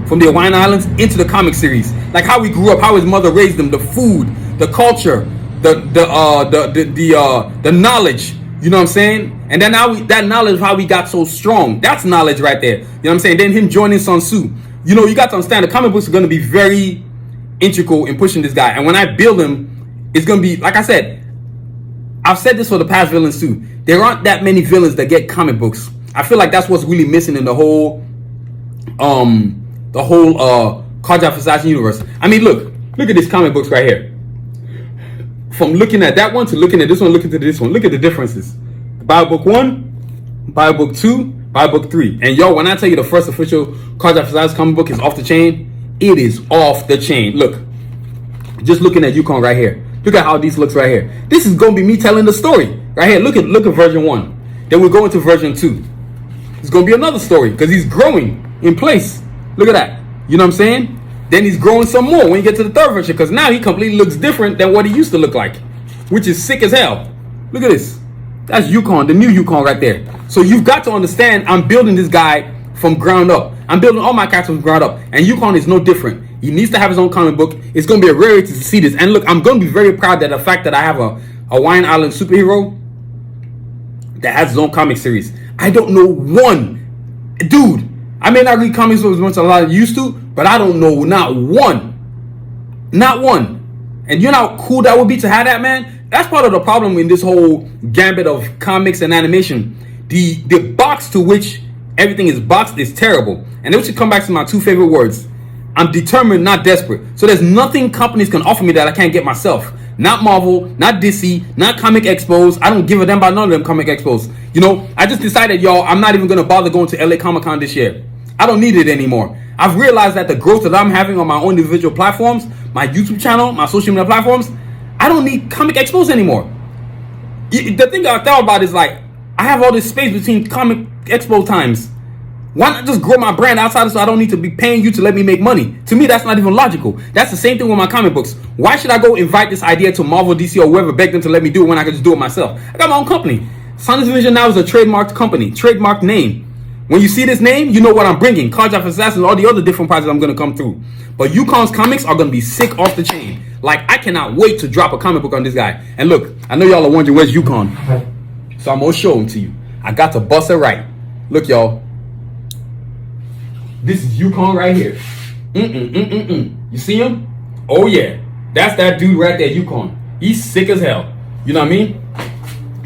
from the Hawaiian Islands into the comic series? Like how we grew up, how his mother raised him, the food, the culture, the knowledge. You know what I'm saying? And then now that knowledge of how we got so strong. That's knowledge right there. You know what I'm saying? Then him joining Sun Tzu. You know, you got to understand the comic books are going to be very integral in pushing this guy. And when I build him, it's going to be, like I said, I've said this for the past villains too. There aren't that many villains that get comic books. I feel like that's what's really missing in the whole Karjakz Vs Assassins universe. I mean, look at these comic books right here. From looking at that one to looking at this one, looking at this one, look at the differences. Bio book 1, Bio book 2, Bio book 3. And yo, when I tell you the first official Karjakz Vs Assassins comic book is off the chain, it is off the chain. Look, just looking at Yukon right here. Look at how these looks right here. This is gonna be me telling the story right here. Look at version 1. Then we go into version 2. It's gonna be another story because he's growing in place. Look at that. You know what I'm saying? Then he's growing some more when you get to the third version because now he completely looks different than what he used to look like, which is sick as hell. Look at this. That's Yukon, the new Yukon right there. So you've got to understand, I'm building this guy from ground up. I'm building all my characters from ground up, and Yukon is no different. He needs to have his own comic book. It's going to be a rarity to see this. And look, I'm going to be very proud that the fact that I have a Hawaiian Island superhero that has his own comic series. I don't know one. Dude, I may not read comics as much as a lot of used to, but I don't know not one. Not one. And you know how cool that would be to have that, man? That's part of the problem in this whole gambit of comics and animation. The box to which everything is boxed is terrible. And then we should come back to my two favorite words. I'm determined, not desperate. So there's nothing companies can offer me that I can't get myself. Not Marvel, not DC, not Comic Expos. I don't give a damn about none of them Comic Expos. You know, I just decided, y'all, I'm not even going to bother going to LA Comic Con this year. I don't need it anymore. I've realized that the growth that I'm having on my own individual platforms, my YouTube channel, my social media platforms, I don't need Comic Expos anymore. The thing I thought about is like, I have all this space between Comic Expo times. Why not just grow my brand outside so I don't need to be paying you to let me make money? To me, that's not even logical. That's the same thing with my comic books. Why should I go invite this idea to Marvel, DC, or whoever, beg them to let me do it when I can just do it myself? I got my own company. Sanusi Vision now is a trademarked company, trademarked name. When you see this name, you know what I'm bringing. Karjakz Vs Assassins, all the other different projects I'm going to come through. But Yukon's comics are going to be sick off the chain. Like, I cannot wait to drop a comic book on this guy. And look, I know y'all are wondering, where's Yukon? So I'm going to show him to you. I got to bust it right. Look, y'all. This is Yukon right here. You see him? Oh, yeah. That's that dude right there, Yukon. He's sick as hell. You know what I mean?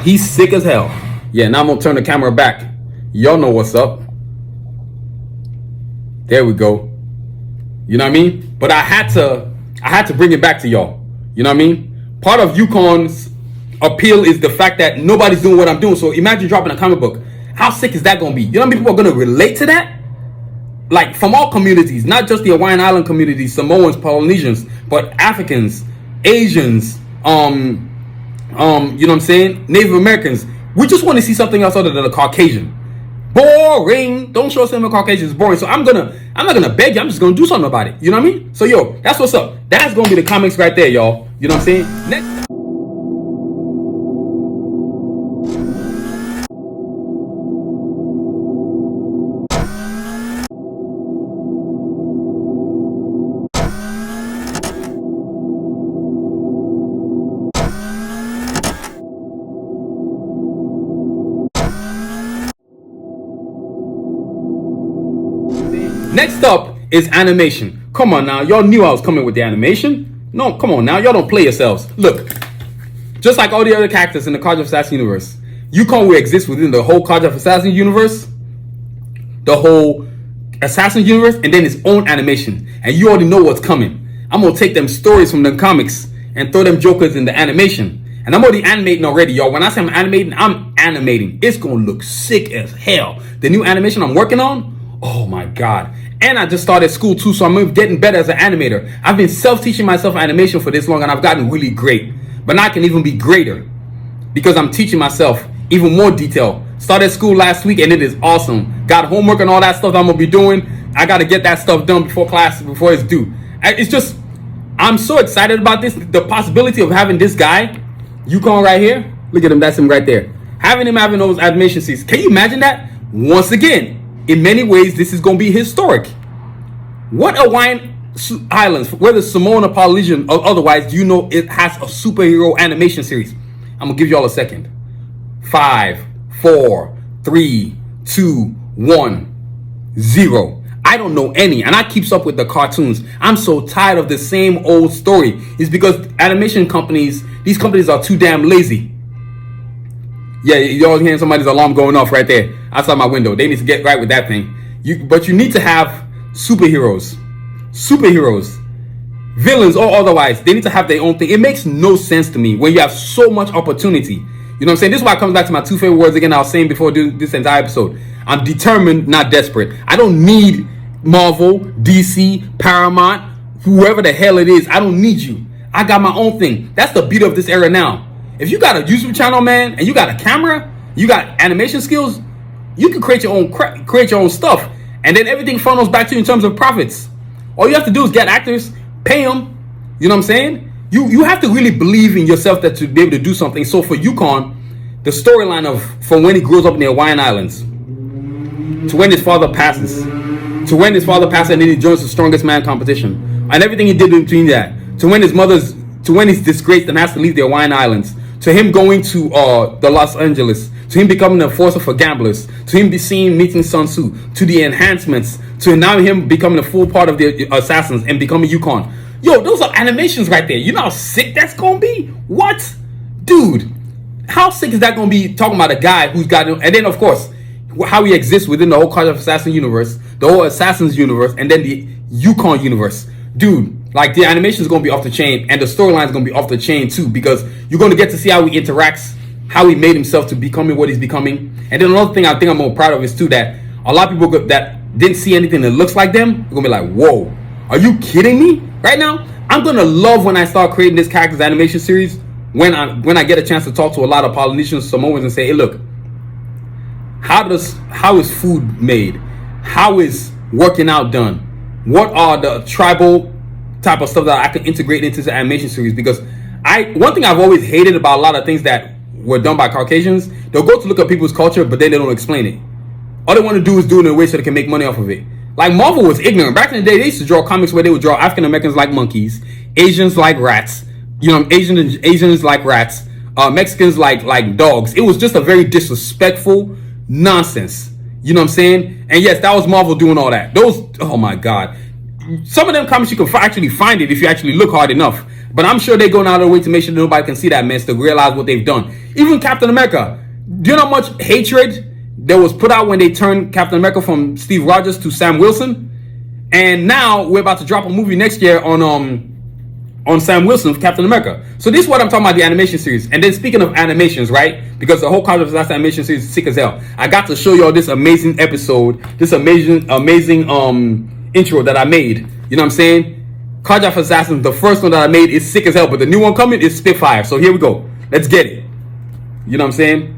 He's sick as hell. Yeah, now I'm going to turn the camera back. Y'all know what's up. There we go. You know what I mean? But I had to bring it back to y'all. You know what I mean? Part of Yukon's appeal is the fact that nobody's doing what I'm doing. So imagine dropping a comic book. How sick is that going to be? You know how many people are going to relate to that? Like, from all communities, not just the Hawaiian Island communities, Samoans, Polynesians, but Africans, Asians, you know what I'm saying? Native Americans. We just want to see something else other than a Caucasian. Boring. Don't show us a Caucasian is boring. So I'm not gonna beg you. I'm just gonna do something about it. You know what I mean? So yo, that's what's up. That's gonna be the comics right there, y'all. You know what I'm saying? Next. Next up is animation. Come on now, y'all knew I was coming with the animation. No, come on now, y'all don't play yourselves. Look, just like all the other characters in the Karjakz Vs Assassins universe, Yukon will exist within the whole Karjakz Vs Assassins universe, the whole Assassins universe, and then its own animation. And you already know what's coming. I'm gonna take them stories from the comics and throw them jokers in the animation. And I'm already animating already, y'all. When I say I'm animating. It's gonna look sick as hell. The new animation I'm working on, oh my God. And I just started school too, so I'm getting better as an animator. I've been self-teaching myself animation for this long, and I've gotten really great. But now I can even be greater because I'm teaching myself even more detail. Started school last week, and it is awesome. Got homework and all that stuff that I'm going to be doing. I got to get that stuff done before class, before it's due. It's just, I'm so excited about this. The possibility of having this guy, Yukon right here. Look at him, that's him right there. Having those animation scenes. Can you imagine that? Once again, in many ways, this is going to be historic. What Hawaiian Islands, whether Samoan or Polynesian or otherwise, do you know it has a superhero animation series? I'm going to give you all a second. 5, 4, 3, 2, 1, 0. I don't know any, and I keeps up with the cartoons. I'm so tired of the same old story. It's because animation companies, these companies are too damn lazy. Yeah, y'all hearing somebody's alarm going off right there outside my window. They need to get right with that thing. But you need to have superheroes, villains or otherwise. They need to have their own thing. It makes no sense to me when you have so much opportunity. You know what I'm saying? This is why it comes back to my two favorite words again I was saying before this entire episode. I'm determined, not desperate. I don't need Marvel, DC, Paramount, whoever the hell it is. I don't need you. I got my own thing. That's the beauty of this era now. If you got a YouTube channel, man, and you got a camera, you got animation skills, you can create your own stuff, and then everything funnels back to you in terms of profits. All you have to do is get actors, pay them. You know what I'm saying? You have to really believe in yourself that to be able to do something. So for Yukon, the storyline of from when he grows up in the Hawaiian Islands to when his father passes, and then he joins the strongest man competition, and everything he did in between that, to when he's disgraced and has to leave the Hawaiian Islands, to him going to the Los Angeles, to him becoming an enforcer for gamblers, to him meeting Sanusi, to the enhancements, to now him becoming a full part of the Assassins and becoming Yukon. Yo, those are animations right there. You know how sick that's gonna be? What? Dude, how sick is that gonna be, talking about a guy who's got, and then of course, how he exists within the whole Karjakz Vs Assassins universe, the whole Assassins universe, and then the Yukon universe. Dude, like the animation is going to be off the chain, and the storyline is going to be off the chain too, because you're going to get to see how he interacts, how he made himself to becoming what he's becoming. And then another thing I think I'm more proud of is too that a lot of people that didn't see anything that looks like them are going to be like, whoa, are you kidding me? Right now, I'm going to love when I start creating this character's animation series, when I get a chance to talk to a lot of Polynesian Samoans and say, hey, look, how is food made? How is working out done? What are the tribal type of stuff that I can integrate into the animation series? Because one thing I've always hated about a lot of things that were done by Caucasians, they'll go to look at people's culture, but then they don't explain it. All they want to do is do it in a way so they can make money off of it. Like Marvel was ignorant. Back in the day, they used to draw comics where they would draw African Americans like monkeys, Asians like rats, Asians like rats, Mexicans like dogs. It was just a very disrespectful nonsense. You know what I'm saying? And yes, that was Marvel doing all that. Oh my God. Some of them comics you can actually find it if you actually look hard enough. But I'm sure they're going out of their way to make sure nobody can see that mess, to realize what they've done. Even Captain America. Do you know how much hatred there was put out when they turned Captain America from Steve Rogers to Sam Wilson? And now we're about to drop a movie next year on Sam Wilson for Captain America. So this is what I'm talking about, the animation series. And then speaking of animations, right? Because the whole Karjakz Vs Assassins animation series is sick as hell. I got to show y'all this amazing episode, this amazing intro that I made. You know what I'm saying? Karjakz Vs Assassins, the first one that I made is sick as hell, but the new one coming is Spitfire. So here we go. Let's get it. You know what I'm saying?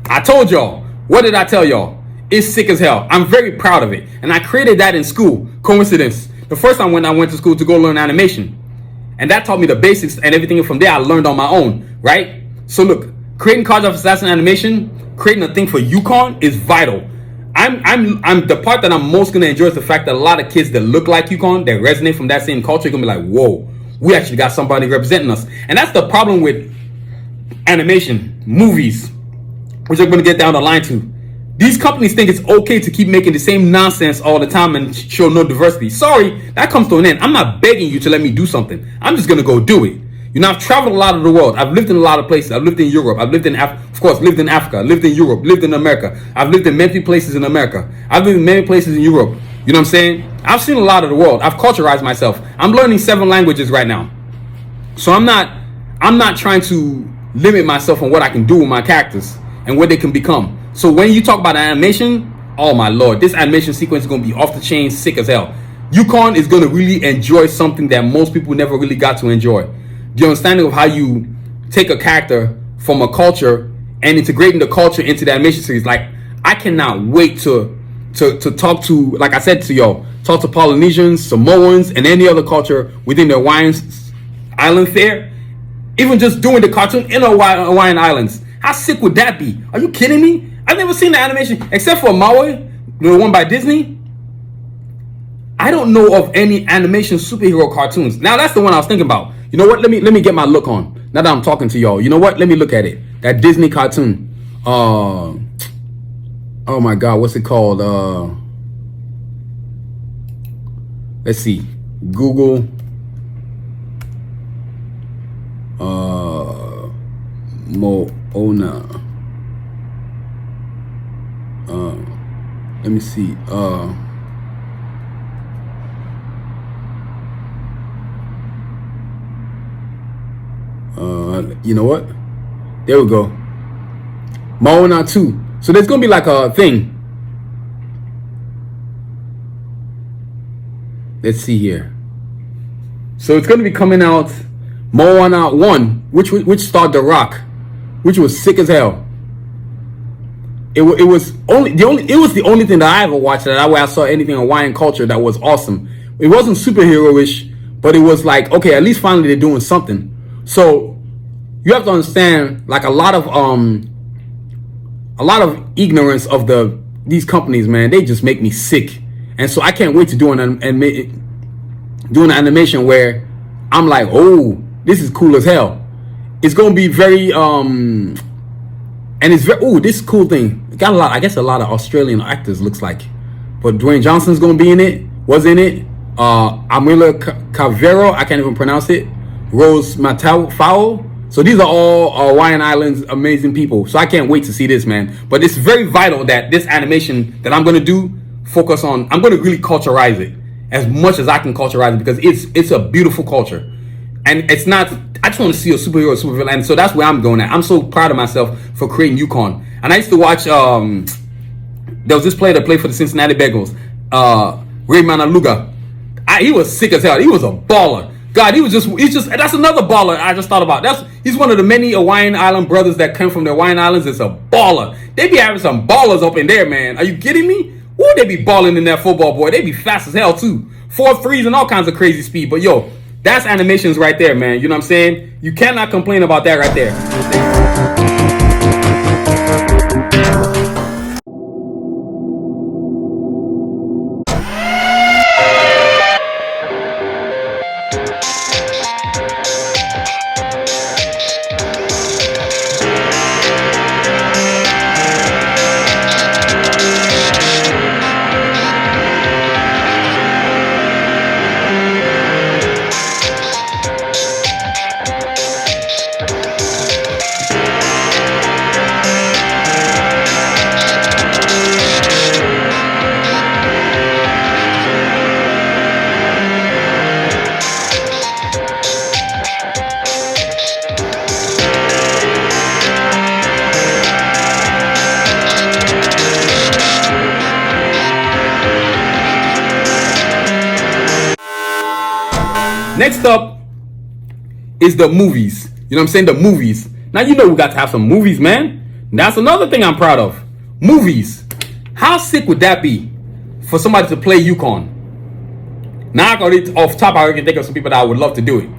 I told y'all. What did I tell y'all? It's sick as hell. I'm very proud of it. And I created that in school. Coincidence. the first time when I went to school to go learn animation. And that taught me the basics, and everything from there I learned on my own, right? So look, creating Karjakz Vs Assassins animation, creating a thing for Yukon is vital. I'm the part that I'm most gonna enjoy is the fact that a lot of kids that look like Yukon, that resonate from that same culture, are gonna be like, whoa, we actually got somebody representing us. And that's the problem with animation, movies, which I'm gonna get down the line to. These companies think it's okay to keep making the same nonsense all the time and show no diversity. Sorry, that comes to an end. I'm not begging you to let me do something. I'm just gonna go do it. You know, I've traveled a lot of the world. I've lived in a lot of places. I've lived in Europe. I've lived in, of course, lived in Africa. Lived in Europe. Lived in America. I've lived in many places in America. I've lived in many places in Europe. You know what I'm saying? I've seen a lot of the world. I've culturized myself. I'm learning 7 languages right now. So I'm not trying to limit myself on what I can do with my characters and what they can become. So when you talk about animation, oh my lord, this animation sequence is going to be off the chain, sick as hell. Yukon is going to really enjoy something that most people never really got to enjoy. The understanding of how you take a character from a culture and integrating the culture into the animation series. Like, I cannot wait to talk to, like I said to y'all, talk to Polynesians, Samoans, and any other culture within the Hawaiian Islands there. Even just doing the cartoon in Hawaiian Islands. How sick would that be? Are you kidding me? I've never seen the animation except for Maui, the one by Disney. I don't know of any animation superhero cartoons. Now that's the one I was thinking about. You know what? Let me get my look on. Now that I'm talking to y'all. You know what? Let me look at it. That Disney cartoon. Oh my god, what's it called? Let's see. Google. Moana. Let me see. You know what? There we go. Moana 2. So there's gonna be like a thing. Let's see here. So it's gonna be coming out. Moana 1, which starred The Rock, which was sick as hell. It was the only thing that I ever watched that I saw anything Hawaiian culture that was awesome. It wasn't superhero-ish, but it was like, okay, at least finally they're doing something. So you have to understand, like, a lot of ignorance of these companies, man. They just make me sick, and so I can't wait to do an animation where I'm like, oh, this is cool as hell. It's gonna be very and it's very, oh, this cool thing. It got a lot, I guess a lot of Australian actors looks like. But Dwayne Johnson's gonna be in it, was in it. Amila Cavero, I can't even pronounce it. Rose Matafao. So these are all Hawaiian Islands amazing people. So I can't wait to see this, man. But it's very vital that this animation that I'm gonna do focus on, I'm gonna really culturize it as much as I can culturize it, because it's a beautiful culture. And it's not, I just want to see a superhero, super villain. And so that's where I'm going at. I'm so proud of myself for creating Yukon. And I used to watch, there was this player that played for the Cincinnati Bengals, Ray Manaluga. He was sick as hell. He was a baller. God, he's just, that's another baller I just thought about. He's one of the many Hawaiian Island brothers that come from the Hawaiian Islands. It's a baller. They be having some ballers up in there, man. Are you kidding me? Woo, they be balling in that football, boy. They be fast as hell, too. 4.3s and all kinds of crazy speed. But, yo, that's animations right there, man. You know what I'm saying? You cannot complain about that right there. Next up is the movies. You know what I'm saying? The movies. Now, you know we got to have some movies, man. That's another thing I'm proud of. Movies. How sick would that be for somebody to play Yukon? Now, off top, I can think of some people that I would love to do it.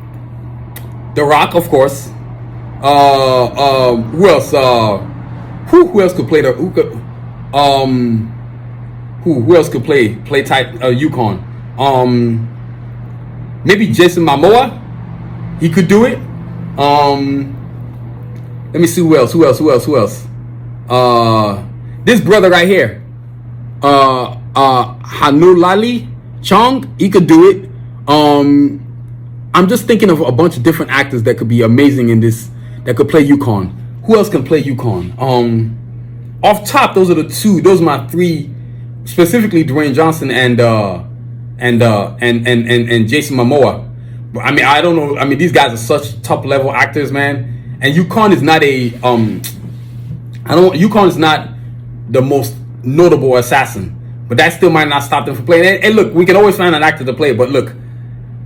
The Rock, of course. Who else? Who else could play the? Who else could play type Yukon? Maybe Jason Momoa. He could do it. Let me see who else. This brother right here, Hanulali Chong. He could do it. I'm just thinking of a bunch of different actors that could be amazing in this. That could play Yukon. Who else can play Yukon? Off top, those are the two. Those are my three. Specifically, Dwayne Johnson and Jason Momoa. I mean, I don't know. I mean, these guys are such top level actors, man. And Yukon is not Yukon is not the most notable assassin, but that still might not stop them from playing. And look, we can always find an actor to play, but look,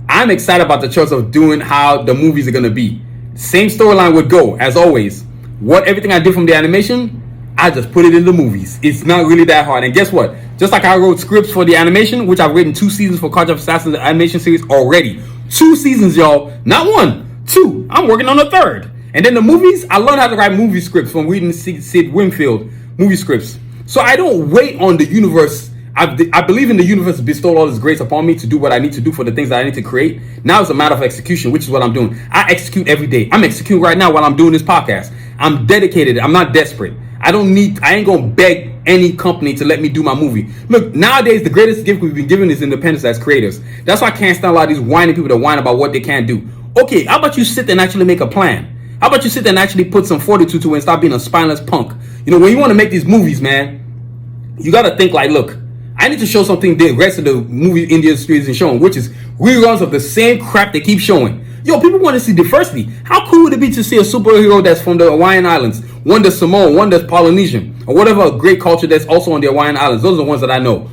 I'm excited about the choice of doing how the movies are gonna be. Same storyline would go as always. Everything I did from the animation, I just put it in the movies. It's not really that hard. And guess what? Just like I wrote scripts for the animation, which I've written 2 seasons for Karjakz Vs Assassins, the animation series already. 2 seasons, y'all. Not 1, 2. I'm working on the 3rd. And then the movies, I learned how to write movie scripts from reading Sid Winfield movie scripts. So I don't wait on the universe. I believe in the universe bestowed all this grace upon me to do what I need to do for the things that I need to create. Now it's a matter of execution, which is what I'm doing. I execute every day. I'm executing right now while I'm doing this podcast. I'm dedicated. I'm not desperate. I ain't gonna beg any company to let me do my movie. Look, nowadays the greatest gift we've been given is independence as creators. That's why I can't stand a lot of these whining people that whine about what they can't do. Okay, how about you sit there and actually make a plan? How about you sit there and actually put some fortitude to it and stop being a spineless punk? You know, when you want to make these movies, man, you got to think like, look, I need to show something the rest of the movie industry isn't showing, which is reruns of the same crap they keep showing. Yo, people want to see diversity. How cool would it be to see a superhero that's from the Hawaiian Islands, one that's Samoan, one that's Polynesian, or whatever great culture that's also on the Hawaiian Islands? Those are the ones that I know.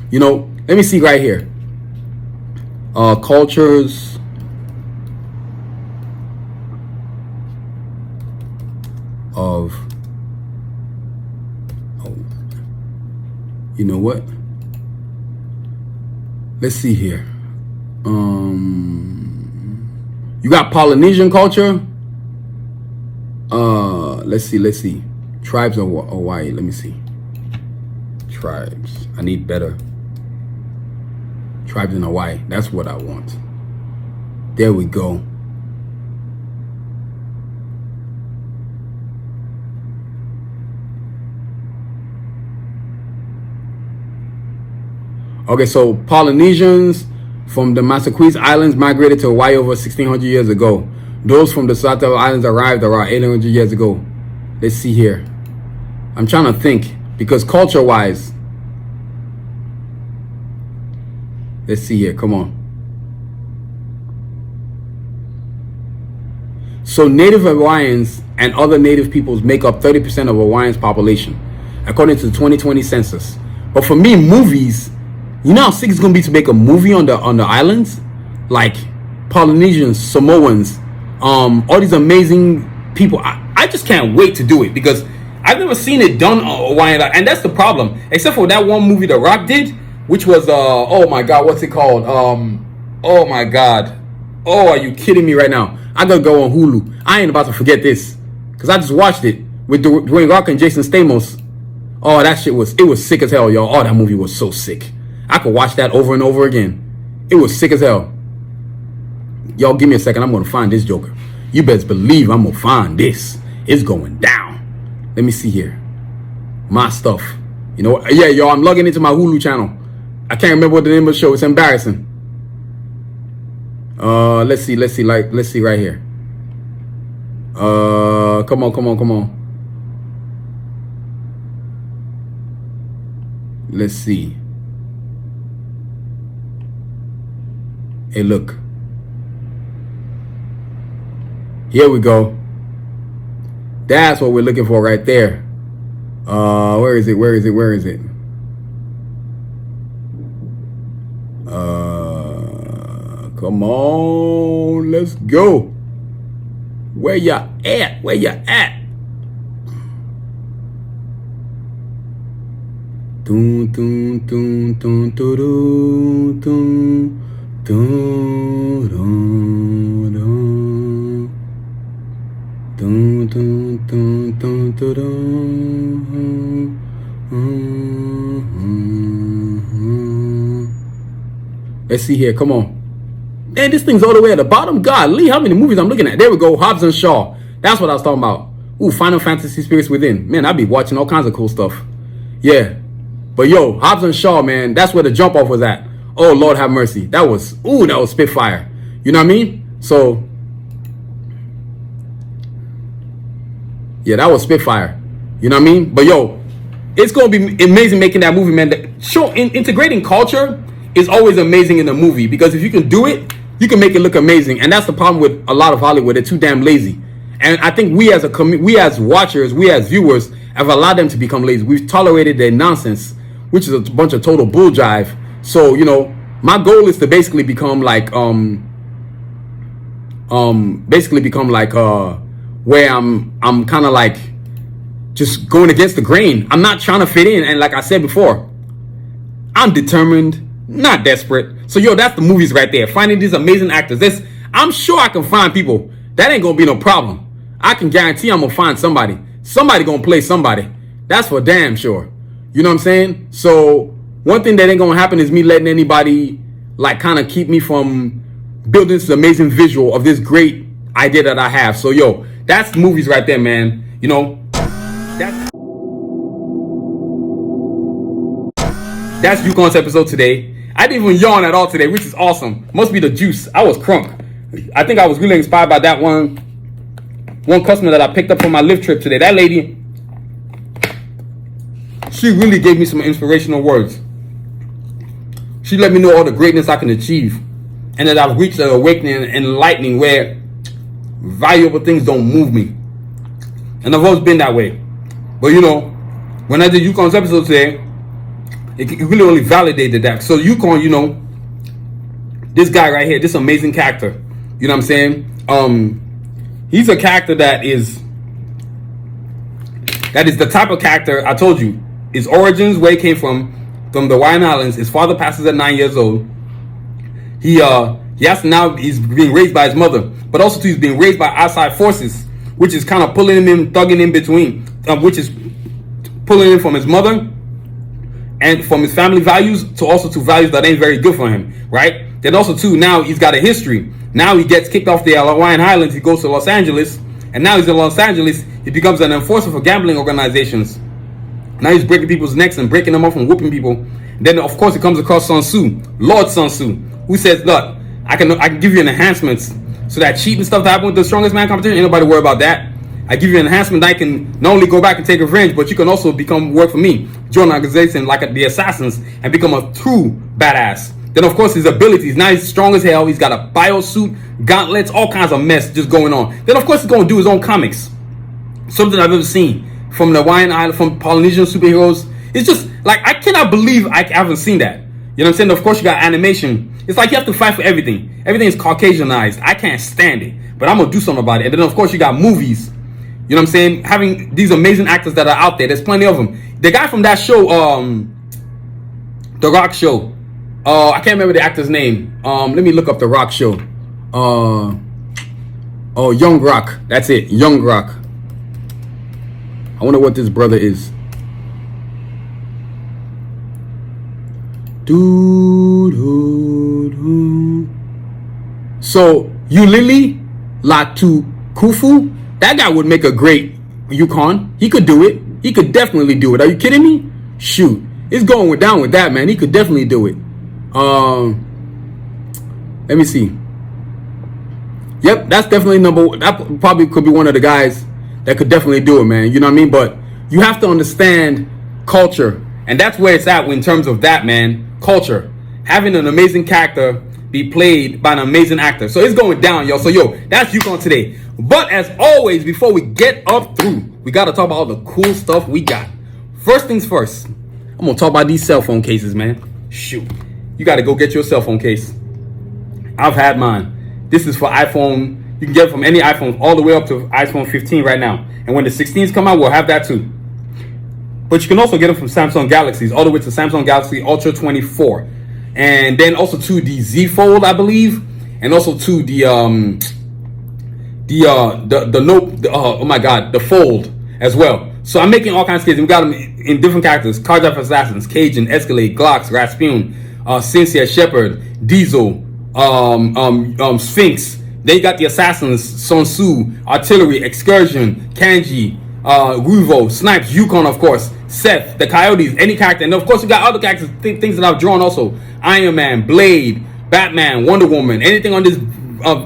You know, let me see right here. Cultures of, you know what? Let's see here. You got Polynesian culture. Let's see. Tribes of Hawaii. Let me see. Tribes. I need better. Tribes in Hawaii. That's what I want. There we go. Okay, so Polynesians from the Massaquoi Islands migrated to Hawaii over 1,600 years ago. Those from the Sato Islands arrived around 800 years ago. Let's see here. I'm trying to think because culture-wise, let's see here. Come on. So Native Hawaiians and other Native peoples make up 30% of Hawaiians' population, according to the 2020 census. But for me, movies. You know how sick it's gonna be to make a movie on the islands, like Polynesians, Samoans, all these amazing people. I just can't wait to do it because I've never seen it done on Hawaiian, and that's the problem. Except for that one movie The Rock did, which was oh my god, what's it called? Oh my god, oh are you kidding me right now? I gotta go on Hulu. I ain't about to forget this because I just watched it with Dwayne Rock and Jason Stamos. Oh, that shit was sick as hell, y'all. Oh, that movie was so sick. I could watch that over and over again. It was sick as hell. Y'all give me a second. I'm going to find this joker. You best believe I'm going to find this. It's going down. Let me see here. My stuff. You know what? Yeah, y'all, I'm logging into my Hulu channel. I can't remember what the name of the show. It's embarrassing. Let's see right here. Come on. Let's see. Hey, look. Here we go. That's what we're looking for right there. Where is it? Come on. Let's go. Where ya at? Dun, dun, dun, dun, dun, dun, dun, dun, dun. Dun, dun, dun, dun, dun, dun. Let's see here. Come on. Man, this thing's all the way at the bottom. God, Lee, how many movies I'm looking at? There we go. Hobbs and Shaw. That's what I was talking about. Ooh, Final Fantasy Spirits Within. Man, I'd be watching all kinds of cool stuff. Yeah. But yo, Hobbs and Shaw, man, that's where the jump off was at. Oh, Lord have mercy. That was Spitfire. You know what I mean? So, yeah, that was Spitfire. You know what I mean? But yo, it's going to be amazing making that movie, man. Integrating culture is always amazing in a movie, because if you can do it, you can make it look amazing. And that's the problem with a lot of Hollywood. They're too damn lazy. And I think we as watchers, we as viewers have allowed them to become lazy. We've tolerated their nonsense, which is a bunch of total bull jive. So, you know, my goal is to basically become like where I'm kind of like just going against the grain. I'm not trying to fit in. And like I said before, I'm determined, not desperate. So yo, that's the movies right there. Finding these amazing actors. I'm sure I can find people. That ain't gonna be no problem. I can guarantee I'm gonna find somebody. Somebody gonna play somebody. That's for damn sure. You know what I'm saying? So one thing that ain't gonna happen is me letting anybody like kind of keep me from building this amazing visual of this great idea that I have. So yo, that's movies right there, man. You know, that's Yukon's episode today. I didn't even yawn at all today, which is awesome. Must be the juice. I was crunk. I think I was really inspired by that one customer that I picked up for my lift trip today. That lady, she really gave me some inspirational words. She let me know all the greatness I can achieve, and that I've reached an awakening and enlightening where valuable things don't move me. And I've always been that way. But you know, when I did Yukon's episode today, it really only validated that. So Yukon, you know, this guy right here, this amazing character, you know what I'm saying? He's a character that is the type of character I told you. His origins, where he came from the Kauai Islands. His father passes at 9 years old. He's being raised by his mother, but also too, he's being raised by outside forces, which is kind of pulling him, thugging in between, which is pulling him from his mother and from his family values to also to values that ain't very good for him, right? Then also too, now he's got a history. Now he gets kicked off the Hawaiian Islands. He goes to Los Angeles, and now he's in Los Angeles. He becomes an enforcer for gambling organizations. Now he's breaking people's necks and breaking them off and whooping people. Then of course he comes across Sanusi, Lord Sanusi, who says, "Look, I can give you an enhancements so that cheating stuff that happened with the strongest man competition, ain't nobody worry about that. I give you an enhancement that I can not only go back and take revenge, but you can also work for me, join an organization like the Assassins, and become a true badass." Then of course his abilities. Now he's strong as hell. He's got a biosuit, gauntlets, all kinds of mess just going on. Then of course he's going to do his own comics. Something I've ever seen from the Hawaiian Island, from Polynesian superheroes. It's just like, I cannot believe I haven't seen that. You know what I'm saying? Of course you got animation. It's like you have to fight for everything. Everything is Caucasianized. I can't stand it, but I'm gonna do something about it. And then of course you got movies. You know what I'm saying? Having these amazing actors that are out there. There's plenty of them. The guy from that show, The Rock Show. I can't remember the actor's name. Let me look up The Rock Show. Young Rock. That's it. Young Rock. I wonder what this brother is. So Ulili Latu Kufu, that guy would make a great Yukon. He could do it. He could definitely do it. Are you kidding me? Shoot, it's going down with that, man. He could definitely do it. Let me see. Yep, that's definitely that probably could be one of the guys that could definitely do it, man. You know what I mean? But you have to understand culture, and that's where it's at in terms of that, man. Culture, having an amazing character be played by an amazing actor. So it's going down, yo. So yo, that's Yukon today. But as always, before we get up through, we got to talk about all the cool stuff we got. First things first, I'm gonna talk about these cell phone cases, man. Shoot, you got to go get your cell phone case. I've had mine. This is for iPhone. You can get it from any iPhone all the way up to iPhone 15 right now. And when the 16s come out, we'll have that too. but you can also get them from Samsung Galaxies, all the way to Samsung Galaxy Ultra 24, and then also to the Z Fold, I believe, and also to the Note, oh my God, the Fold as well. So I'm making all kinds of cases. We got them in different characters: Karjakz Vs Assassins, Cajun, Escalade, Glocks, Rasputin, Sincere Shepherd, Diesel, Sphinx. They got the Assassins, Sanusi, Artillery, Excursion, Kanji, Ruvo, Snipes, Yukon, of course, Seth, the Coyotes, any character. And of course, we got other characters, things that I've drawn also. Iron Man, Blade, Batman, Wonder Woman, anything on this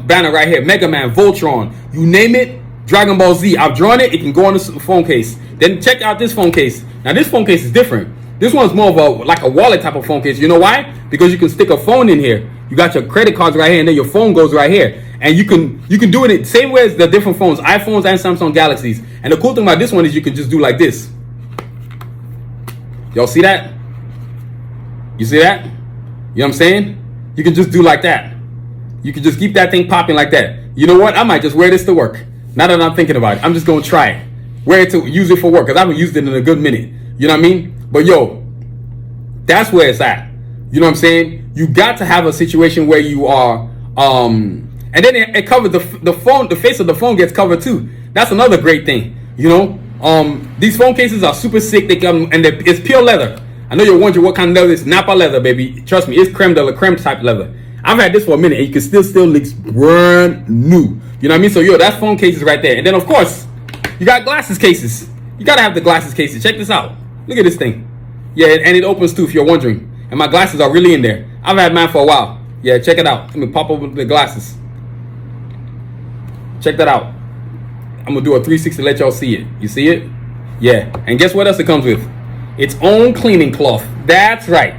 banner right here. Mega Man, Voltron, you name it, Dragon Ball Z. I've drawn it. It can go on this phone case. Then check out this phone case. Now, this phone case is different. This one's more of like a wallet type of phone case. You know why? Because you can stick a phone in here. You got your credit cards right here, and then your phone goes right here. And you can do it the same way as the different phones, iPhones and Samsung Galaxies. And the cool thing about this one is you can just do like this. Y'all see that? You see that? You know what I'm saying? You can just do like that. You can just keep that thing popping like that. You know what? I might just wear this to work. Now that I'm thinking about it, I'm just going to try it. Wear it to use it for work, because I haven't used it in a good minute. You know what I mean? But yo, that's where it's at. You know what I'm saying? You got to have a situation where you are, and then it covers the phone. The face of the phone gets covered too. That's another great thing. You know, these phone cases are super sick. They come and it's pure leather. I know you're wondering what kind of leather. It's Napa leather, baby. Trust me, it's creme de la creme type leather. I've had this for a minute, and you can still looks brand new. You know what I mean? So yo, that phone case is right there. And then of course, you got glasses cases. You gotta have the glasses cases. Check this out. Look at this thing. Yeah, and it opens too, if you're wondering. And my glasses are really in there. I've had mine for a while. Yeah, check it out. Let me pop open the glasses. Check that out. I'm gonna do a 360 to let y'all see it. You see it? Yeah. And guess what else it comes with? Its own cleaning cloth. That's right.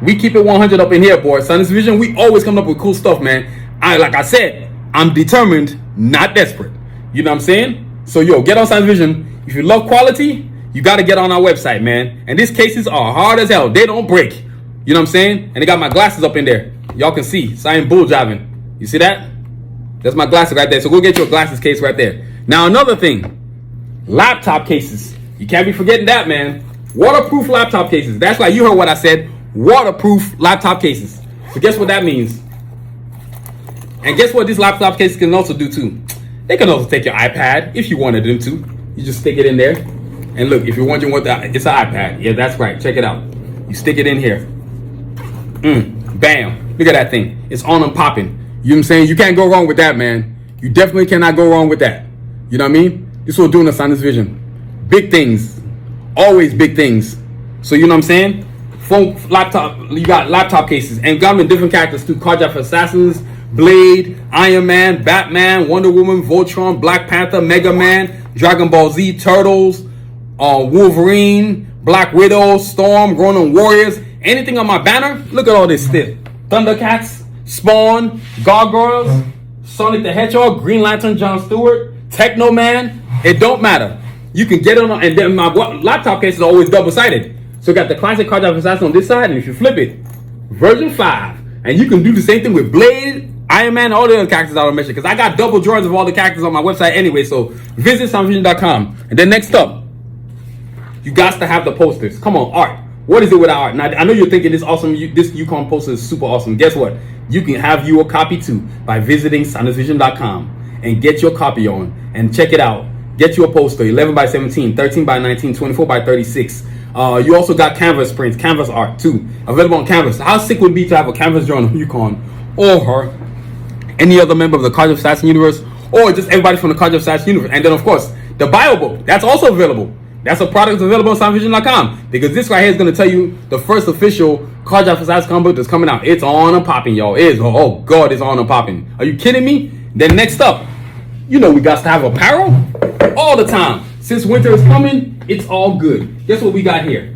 We keep it 100 up in here, boys. Assassins Vision, we always come up with cool stuff, man. Like I said, I'm determined, not desperate. You know what I'm saying? So yo, get on Assassins Vision. If you love quality, you gotta get on our website, man. And these cases are hard as hell. They don't break. You know what I'm saying? And they got my glasses up in there. Y'all can see. So I ain't bull jiving. You see that? That's my glasses right there. So go get your glasses case right there. Now another thing, laptop cases. You can't be forgetting that, man. Waterproof laptop cases. That's right. You heard what I said. Waterproof laptop cases. So guess what that means? And guess what these laptop cases can also do too? They can also take your iPad if you wanted them to. You just stick it in there. And look, if you're wondering what it's an iPad. Yeah, that's right. Check it out. You stick it in here. Bam. Look at that thing. It's on and popping. You know what I'm saying? You can't go wrong with that, man. You definitely cannot go wrong with that. You know what I mean? This is what we're doing Assassins Vision. Big things. Always big things. So you know what I'm saying? Phone, laptop, you got laptop cases. And got them in different characters too. Karjakz Vs Assassins, Blade, Iron Man, Batman, Wonder Woman, Voltron, Black Panther, Mega Man, Dragon Ball Z, Turtles, Wolverine, Black Widow, Storm, Ronin Warriors. Anything on my banner, look at all this stuff. Thundercats, Spawn, Gargoyles, Sonic the Hedgehog, Green Lantern, John Stewart, Techno Man. It don't matter. You can get it on, and then my laptop case is always double-sided. So you got the classic Karjakz Vs Assassins on this side, and if you flip it, version 5. And you can do the same thing with Blade, Iron Man, all the other characters I don't mention, because I got double drawings of all the characters on my website anyway. So visit soundvision.com. And then next up, you got to have the posters. Come on, art. What is it without art? Now, I know you're thinking this awesome. This Yukon poster is super awesome. Guess what? You can have you a copy too by visiting soundvision.com and get your copy on and check it out. Get you a poster, 11 by 17, 13 by 19, 24 by 36. You also got canvas prints, canvas art too, available on canvas. How sick would it be to have a canvas drawing of Yukon or any other member of the Karjakz Vs Assassins universe, or just everybody from the Karjakz Vs Assassins universe? And then of course, the bio book, that's also available. That's a product available on soundvision.com, because this right here is going to tell you the first official Karjakz Vs Assassins comic book that's coming out. It's on and popping, y'all. It is. Oh God, it's on and popping. Are you kidding me? Then next up, you know we got to have apparel all the time. Since winter is coming, it's all good. Guess what we got here?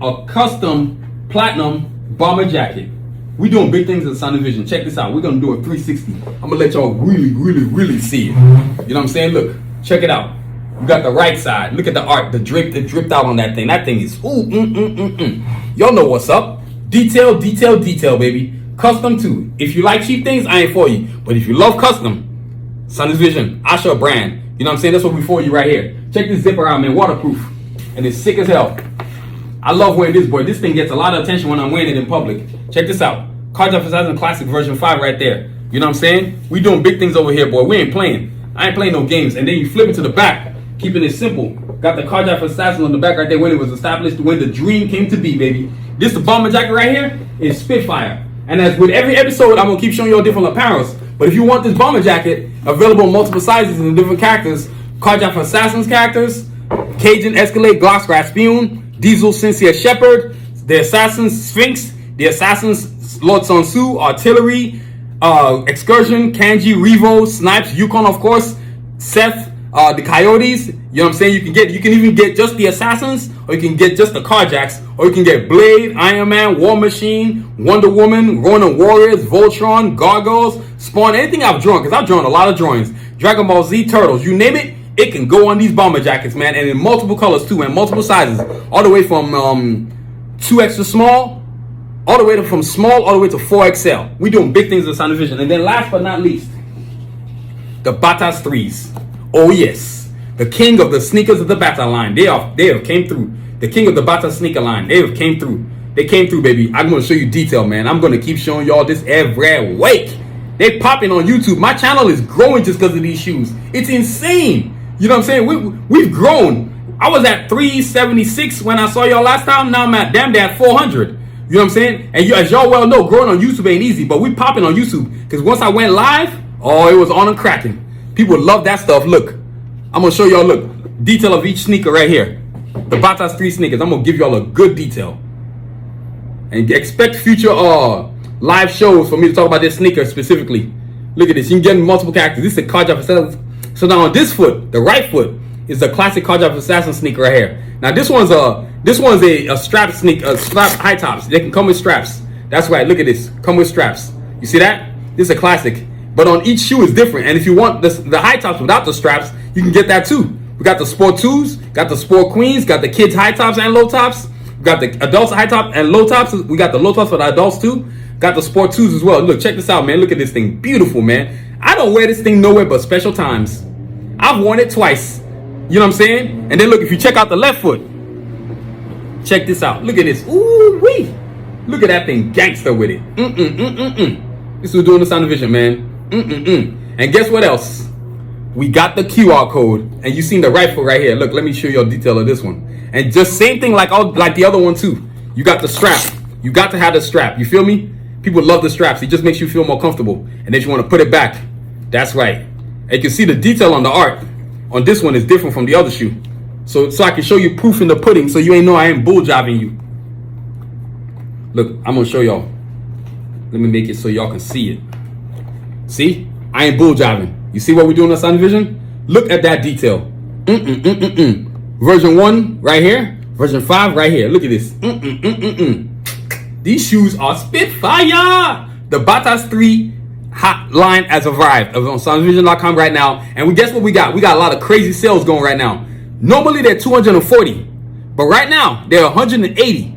A custom platinum bomber jacket. We doing big things at Assassins Vision. Check this out. We're going to do a 360. I'm going to let y'all really see it. You know what I'm saying? Look, check it out. You got the right side. Look at the art, the dripped out on that thing. That thing is Y'all know what's up. Detail, baby. Custom too. If you like cheap things, I ain't for you. But if you love custom, Assassins Vision, Asha brand. You know what I'm saying? That's what we for you right here. Check this zipper out, man. Waterproof. And it's sick as hell. I love wearing this, boy. This thing gets a lot of attention when I'm wearing it in public. Check this out. Karjakz Vs Assassins Classic version 5 right there. You know what I'm saying? We doing big things over here, boy. We ain't playing. I ain't playing no games. And then you flip it to the back, keeping it simple. Got the Karjakz Vs Assassins on the back right there when it was established, when the dream came to be, baby. This, the bomber jacket right here, is Spitfire. And as with every episode, I'm going to keep showing you all different apparels. But if you want this bomber jacket, available in multiple sizes and different characters, Karjakz Vs Assassins characters, Cajun, Escalade, Glock, Rasputin, Diesel, Sincere Shepherd, the Assassins Sphinx, the Assassins Lord Sanusi, Artillery, Excursion, Kanji, Revo, Snipes, Yukon, of course, Seth, the Coyotes. You know what I'm saying? You can even get just the Assassins, or you can get just the Karjakz, or you can get Blade, Iron Man, War Machine, Wonder Woman, Ronin Warriors, Voltron, Gargoyles, Spawn, anything I've drawn, because I've drawn a lot of drawings. Dragon Ball Z, Turtles, you name it, it can go on these bomber jackets, man, and in multiple colors too, and multiple sizes, all the way from 2 extra small, all the way from small, all the way to 4XL. We doing big things with Sound Vision. And then last but not least, the Batas 3s. Oh yes, the king of the sneakers of the Bata line. They have came through. The king of the Bata sneaker line. They have came through. They came through, baby. I'm going to show you detail, man. I'm going to keep showing y'all this every week. They popping on YouTube. My channel is growing just because of these shoes. It's insane. You know what I'm saying? We've grown. I was at 376 when I saw y'all last time. Now I'm at damn near 400. You know what I'm saying? And as y'all well know, growing on YouTube ain't easy, but we popping on YouTube. Because once I went live, oh, it was on and cracking. People love that stuff. Look, I'm going to show y'all, look, detail of each sneaker right here. The Batas 3 sneakers. I'm going to give y'all a good detail. And expect future live shows for me to talk about this sneaker specifically. Look at this. You can get multiple characters. This is a Karjakz Vs Assassins. So now on this foot, the right foot, is the classic Karjakz Vs Assassins sneaker right here. Now this one's a strap sneaker, strap high tops. They can come with straps. That's right. Look at this. Come with straps. You see that? This is a classic. But on each shoe is different. And if you want the high tops without the straps, you can get that too. We got the Sport 2s, got the Sport Queens, got the kids high tops and low tops. We got the adults high top and low tops. We got the low tops for the adults too. Got the Sport 2s as well. Look, check this out, man. Look at this thing. Beautiful, man. I don't wear this thing nowhere but special times. I've worn it twice. You know what I'm saying? And then look, if you check out the left foot, check this out. Look at this. Ooh wee. Look at that thing, gangster with it. This is doing the Sound of Vision, man. And guess what else? We got the QR code, and you seen the right foot right here. Look, let me show you a detail of this one. And just same thing like the other one too. You got the strap. You got to have the strap. You feel me? People love the straps. It just makes you feel more comfortable. And then you want to put it back. That's right. And you can see the detail on the art on this one is different from the other shoe. So I can show you proof in the pudding, so you ain't know I ain't bull jiving you. Look, I'm gonna show y'all. Let me make it so y'all can see it. See? I ain't bull jiving. You see what we're doing on Sound Vision? Look at that detail. Version 1 right here. Version 5 right here. Look at this. These shoes are Spitfire. The Batas 3 hot line has arrived. On soundvision.com right now. And guess what we got? We got a lot of crazy sales going right now. Normally they're 240. But right now, they're 180. You know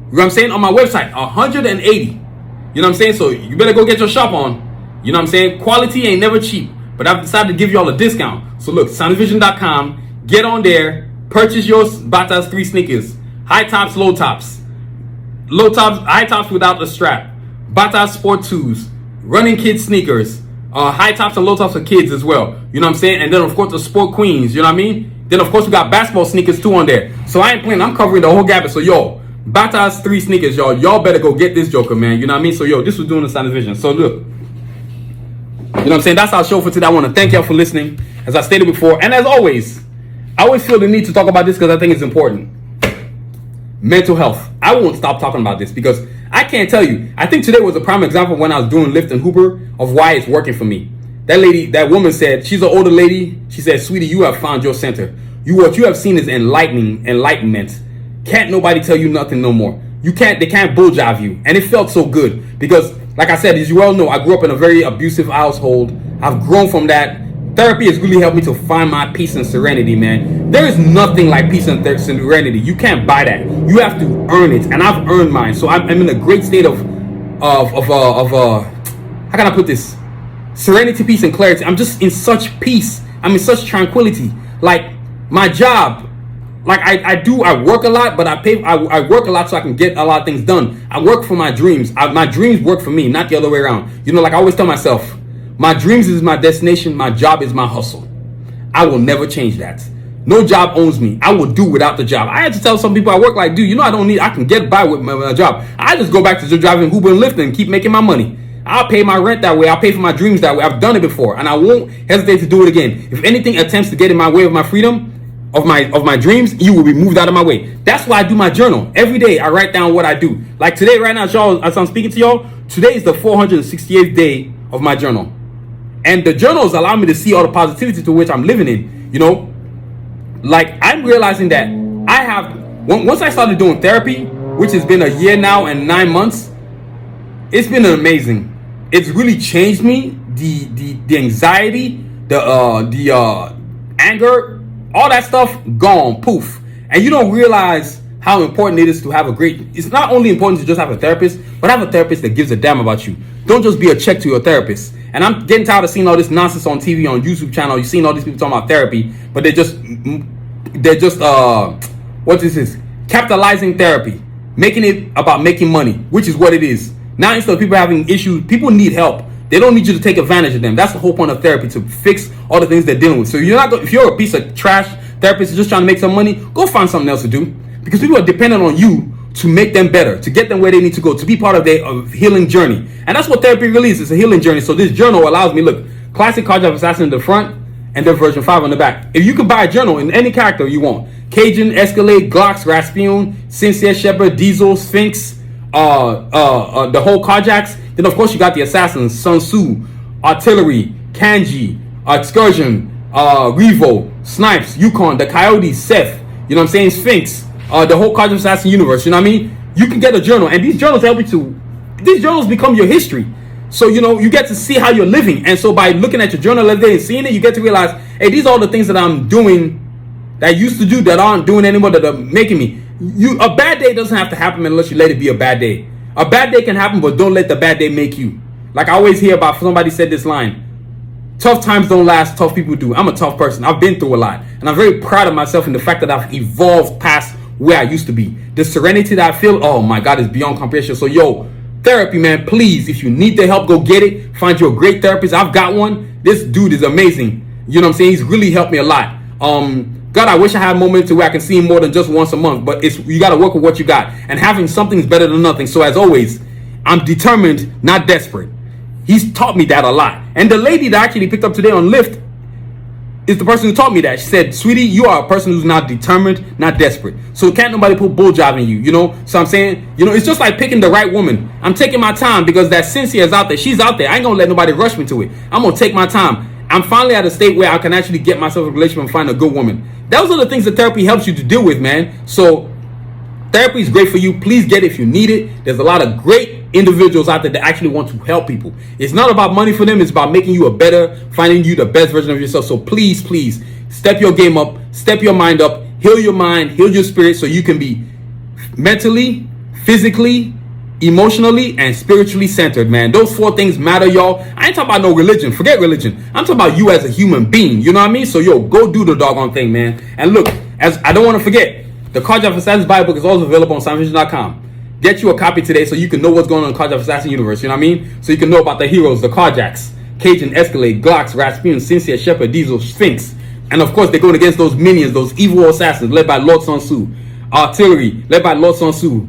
what I'm saying? On my website, 180. You know what I'm saying? So you better go get your shop on. You know what I'm saying? Quality ain't never cheap. But I've decided to give y'all a discount. So look, soundvision.com. Get on there. Purchase your Batas 3 sneakers. High tops, low tops. Low tops, high tops without the strap. Batas Sport 2s. Running kids sneakers. High tops and low tops for kids as well. You know what I'm saying? And then of course the Sport Queens. You know what I mean? Then of course we got basketball sneakers too on there. So I ain't playing. I'm covering the whole gamut. So yo, Batas 3 sneakers, y'all. Y'all better go get this joker, man. You know what I mean? So yo, this was doing the Sound Vision. So look. You know what I'm saying? That's our show for today. I want to thank y'all for listening. As I stated before, and as always, I always feel the need to talk about this because I think it's important. Mental health. I won't stop talking about this because I can't tell you. I think today was a prime example when I was doing Lyft and Hooper of why it's working for me. That woman said, she's an older lady. She said, sweetie, you have found your center. What you have seen is enlightenment. Can't nobody tell you nothing no more. They can't bull jive you. And it felt so good because, like I said, as you well know, I grew up in a very abusive household. I've grown from that. Therapy has really helped me to find my peace and serenity, man. There is nothing like peace and serenity. You can't buy that. You have to earn it, and I've earned mine. So I'm in a great state of how can I put this? Serenity, peace, and clarity. I'm just in such peace. I'm in such tranquility. Like my job, like I work a lot, but I work a lot so I can get a lot of things done. I work for my dreams. My dreams work for me, not the other way around. You know, like I always tell myself, my dreams is my destination, my job is my hustle. I will never change that. No job owns me. I will do without the job. I had to tell some people I work like, dude, you know, I can get by with my job. I just go back to just driving Uber and Lyft and keep making my money. I'll pay my rent that way. I'll pay for my dreams that way. I've done it before, and I won't hesitate to do it again. If anything attempts to get in my way of my freedom, of my dreams, you will be moved out of my way. That's why I do my journal. Every day I write down what I do. Like today, right now, y'all, as I'm speaking to y'all, today is the 468th day of my journal. And the journals allow me to see all the positivity to which I'm living in. You know, like I'm realizing that I have, once I started doing therapy, which has been a year now and 9 months, it's been amazing. It's really changed me. The anxiety, the anger, all that stuff gone, poof. And you don't realize how important it is to have it's not only important to just have a therapist, but have a therapist that gives a damn about you. Don't just be a check to your therapist. And I'm getting tired of seeing all this nonsense on TV, on YouTube channel. You've seen all these people talking about therapy, but they're just what is this? Capitalizing therapy, making it about making money, which is what it is. Now instead of people having issues, people need help. They don't need you to take advantage of them. That's the whole point of therapy, to fix all the things they're dealing with. So if you're a piece of trash therapist just trying to make some money, go find something else to do, because people are dependent on you to make them better, to get them where they need to go, to be part of their healing journey. And that's what therapy really is. It's a healing journey. So this journal allows me, look, classic Karjakz Vs Assassins in the front and then version 5 on the back. If you could buy a journal in any character you want, Cajun, Escalade, Glocks, Rasputin, Sincere, Shepherd, Diesel, Sphinx, the whole Karjakz, then of course you got the Assassins, Sanusi, Artillery, Kanji, Excursion, Revo, Snipes, Yukon, the Coyotes, Seth, you know what I'm saying, Sphinx, the whole Karjakz Vs Assassins universe, you know what I mean? You can get a journal, and these journals help you these journals become your history. So, you know, you get to see how you're living. And so by looking at your journal every day and seeing it, you get to realize, hey, these are all the things that I'm doing that I used to do that aren't doing anymore, that are making me. A bad day doesn't have to happen unless you let it be a bad day. A bad day can happen, but don't let the bad day make you. Like I always hear about, somebody said this line, tough times don't last, tough people do. I'm a tough person. I've been through a lot. And I'm very proud of myself in the fact that I've evolved past where I used to be. The serenity that I feel, oh my God, is beyond comprehension. So yo, therapy, man, please, if you need the help, go get it. Find you a great therapist. I've got one. This dude is amazing. You know what I'm saying? He's really helped me a lot. God, I wish I had a moment to where I can see him more than just once a month, but you got to work with what you got, and having something is better than nothing. So as always, I'm determined, not desperate. He's taught me that a lot. And the lady that actually picked up today on Lyft is the person who taught me that. She said, sweetie, you are a person who's not determined, not desperate. So can't nobody put bull job in you, you know? So I'm saying, you know, it's just like picking the right woman. I'm taking my time because that Cynthia is out there. She's out there. I ain't gonna let nobody rush me to it. I'm gonna take my time. I'm finally at a state where I can actually get myself a relationship and find a good woman. Those are the things that therapy helps you to deal with, man. So therapy is great for you. Please get it if you need it. There's a lot of great individuals out there that actually want to help people. It's not about money for them. It's about making you finding you the best version of yourself. So please, please step your game up, step your mind up, heal your mind, heal your spirit, so you can be mentally, physically, emotionally, and spiritually centered, man. Those 4 things matter, y'all. I ain't talking about no religion. Forget religion. I'm talking about you as a human being. You know what I mean? So, yo, go do the doggone thing, man. And look, as I don't want to forget, the Karjakz Vs Assassins Bible book is also available on soundvision.com. Get you a copy today so you can know what's going on in Karjakz Vs Assassins universe. You know what I mean? So you can know about the heroes, the Karjakz, Cajun, Escalade, Glocks, Rasputin, Sincere, Shepherd, Diesel, Sphinx. And of course, they're going against those minions, those evil assassins led by Lord Sanusi. Artillery, led by Lord Sanusi.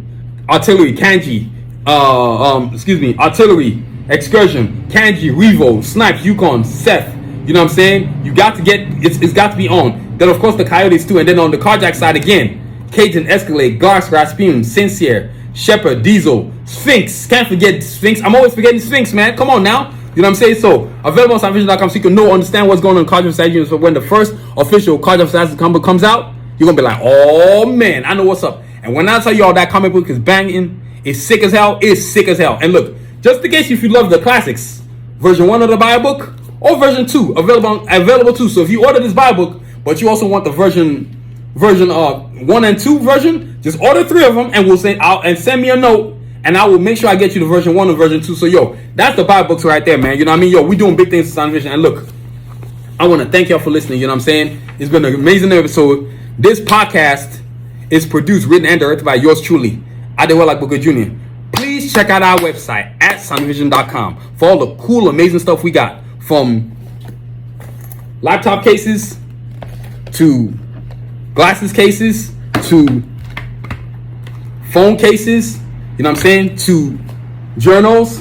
Artillery, Kanji. Artillery, Excursion, Kanji, Revo, Snipes, Yukon, Seth. You know what I'm saying? You got to get, it's got to be on. Then of course the Coyotes too. And then on the Karjakz side again, Cajun, Escalade, Glocks, Rasputin, Sincere, Shepherd, Diesel, Sphinx. Can't forget Sphinx. I'm always forgetting Sphinx, man. Come on now. You know what I'm saying? So available on soundvision.com so you can understand what's going on in Karjakz Vs Assassins. So when the first official Karjakz Vs Assassins comes out, you're gonna be like, oh man, I know what's up. And when I tell you all that comic book is banging, it's sick as hell. It's sick as hell. And look, just in case if you love the classics, version 1 of the Bible book or version 2 available too. So if you order this Bible book, but you also want the version 1 and 2 version, just order 3 of them, and we'll say and send me a note, and I will make sure I get you the version 1 and version 2. So yo, that's the Bible books right there, man. You know what I mean? Yo, we doing big things to Sound Vision. And look, I want to thank y'all for listening. You know what I'm saying? It's been an amazing episode. This podcast is produced, written, and directed by yours truly, Adewale Booker Jr. Please check out our website at sunvision.com for all the cool, amazing stuff we got, from laptop cases to glasses cases to phone cases, you know what I'm saying, to journals,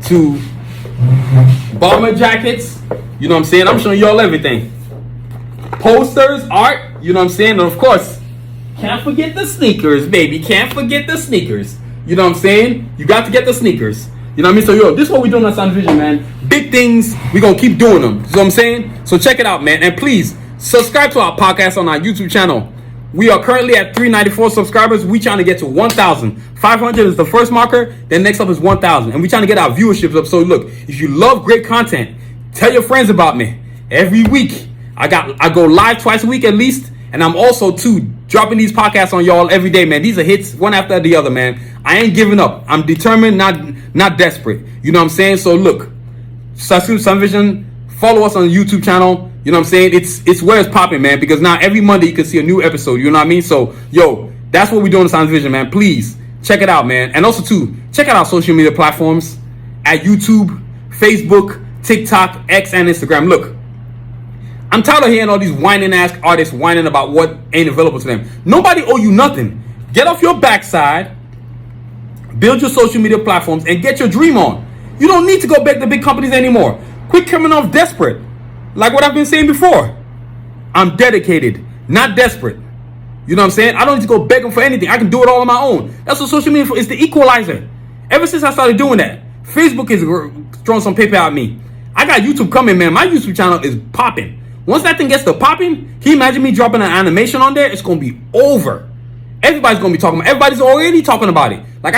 to bomber jackets, you know what I'm saying. I'm showing y'all everything. Posters, art, you know what I'm saying. And of course, can't forget the sneakers, baby. Can't forget the sneakers. You know what I'm saying? You got to get the sneakers. You know what I mean? So, yo, this is what we're doing on Sound Vision, man. Big things. We're going to keep doing them. You know what I'm saying? So check it out, man. And please, subscribe to our podcast on our YouTube channel. We are currently at 394 subscribers. We trying to get to 1,000. 500 is the first marker. Then next up is 1,000. And we trying to get our viewerships up. So, look, if you love great content, tell your friends about me. Every week, I go live twice a week at least. And I'm also, too, dropping these podcasts on y'all every day, man. These are hits, one after the other, man. I ain't giving up. I'm determined, not desperate. You know what I'm saying? So, look, Sun Vision, follow us on the YouTube channel. You know what I'm saying? It's where it's popping, man, because now every Monday you can see a new episode. You know what I mean? So, yo, that's what we're doing in Sun Vision, man. Please, check it out, man. And also, too, check out our social media platforms at YouTube, Facebook, TikTok, X, and Instagram. Look, I'm tired of hearing all these whining-ass artists whining about what ain't available to them. Nobody owe you nothing. Get off your backside, build your social media platforms, and get your dream on. You don't need to go beg the big companies anymore. Quit coming off desperate. Like what I've been saying before. I'm dedicated, not desperate. You know what I'm saying? I don't need to go begging for anything. I can do it all on my own. That's what social media is, the equalizer. Ever since I started doing that, Facebook is throwing some paper at me. I got YouTube coming, man. My YouTube channel is popping. Once that thing gets to popping, can you imagine me dropping an animation on there? It's going to be over. Everybody's going to be talking about it. Everybody's already talking about it. Like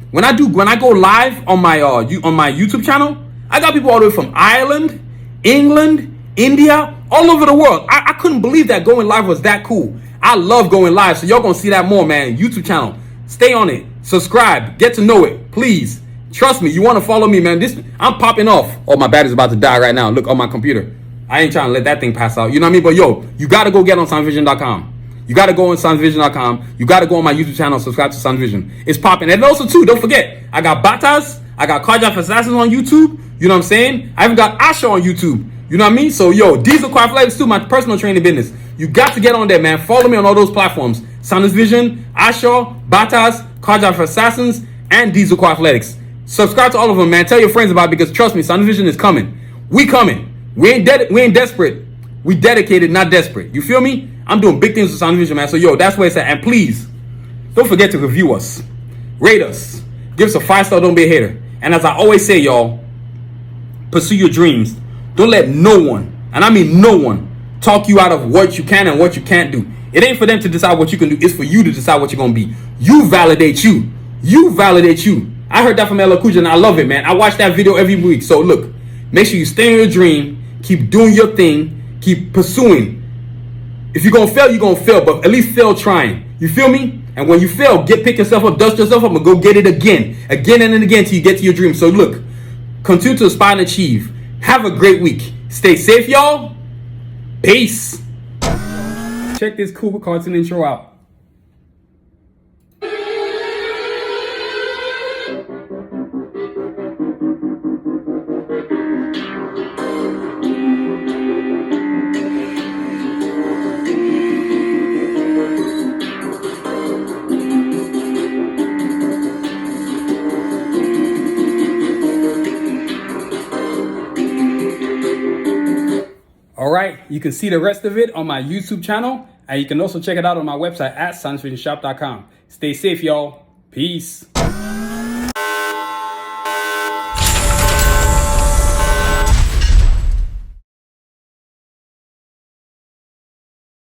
when I go live on my YouTube channel, I got people all the way from Ireland, England, India, all over the world. I couldn't believe that going live was that cool. I love going live, so y'all gonna see that more, man. YouTube channel, stay on it, subscribe, get to know it, please. Trust me, you want to follow me, man. I'm popping off. Oh, my battery's about to die right now. Look on my computer. I ain't trying to let that thing pass out. You know what I mean? But yo, you gotta go get on soundvision.com. You gotta go on soundvision.com. You gotta go on my YouTube channel, subscribe to Soundvision. It's popping. And also too, don't forget, I got Batas, I got Karjakz Vs Assassins on YouTube. You know what I'm saying? I even got Asha on YouTube. You know what I mean? So, yo, Diesel Car Flights too, my personal training business. You got to get on there, man. Follow me on all those platforms. Assassins Vision, Asha, Batas, Karjakz Vs Assassins, and Diesel Car Athletics. Subscribe to all of them, man. Tell your friends about it, because trust me, Assassins Vision is coming. We coming. We ain't desperate. We dedicated, not desperate. You feel me? I'm doing big things with Assassins Vision, man. So, yo, that's where it's at. And please, don't forget to review us. Rate us. Give us a 5-star, don't be a hater. And as I always say, y'all, pursue your dreams. Don't let no one, and I mean no one, talk you out of what you can and what you can't do. It ain't for them to decide what you can do. It's for you to decide what you're going to be. You validate you. You validate you. I heard that from Ella Kuja, and I love it, man. I watch that video every week. So, look, make sure you stay in your dream. Keep doing your thing. Keep pursuing. If you're going to fail, you're going to fail, but at least fail trying. You feel me? And when you fail, pick yourself up, dust yourself up, and go get it again. Again and again till you get to your dream. So, look, continue to aspire and achieve. Have a great week. Stay safe, y'all. Peace. Check this cool cartoon intro out. All right, you can see the rest of it on my YouTube channel, and you can also check it out on my website at sunsvisionshop.com. Stay safe, y'all. Peace.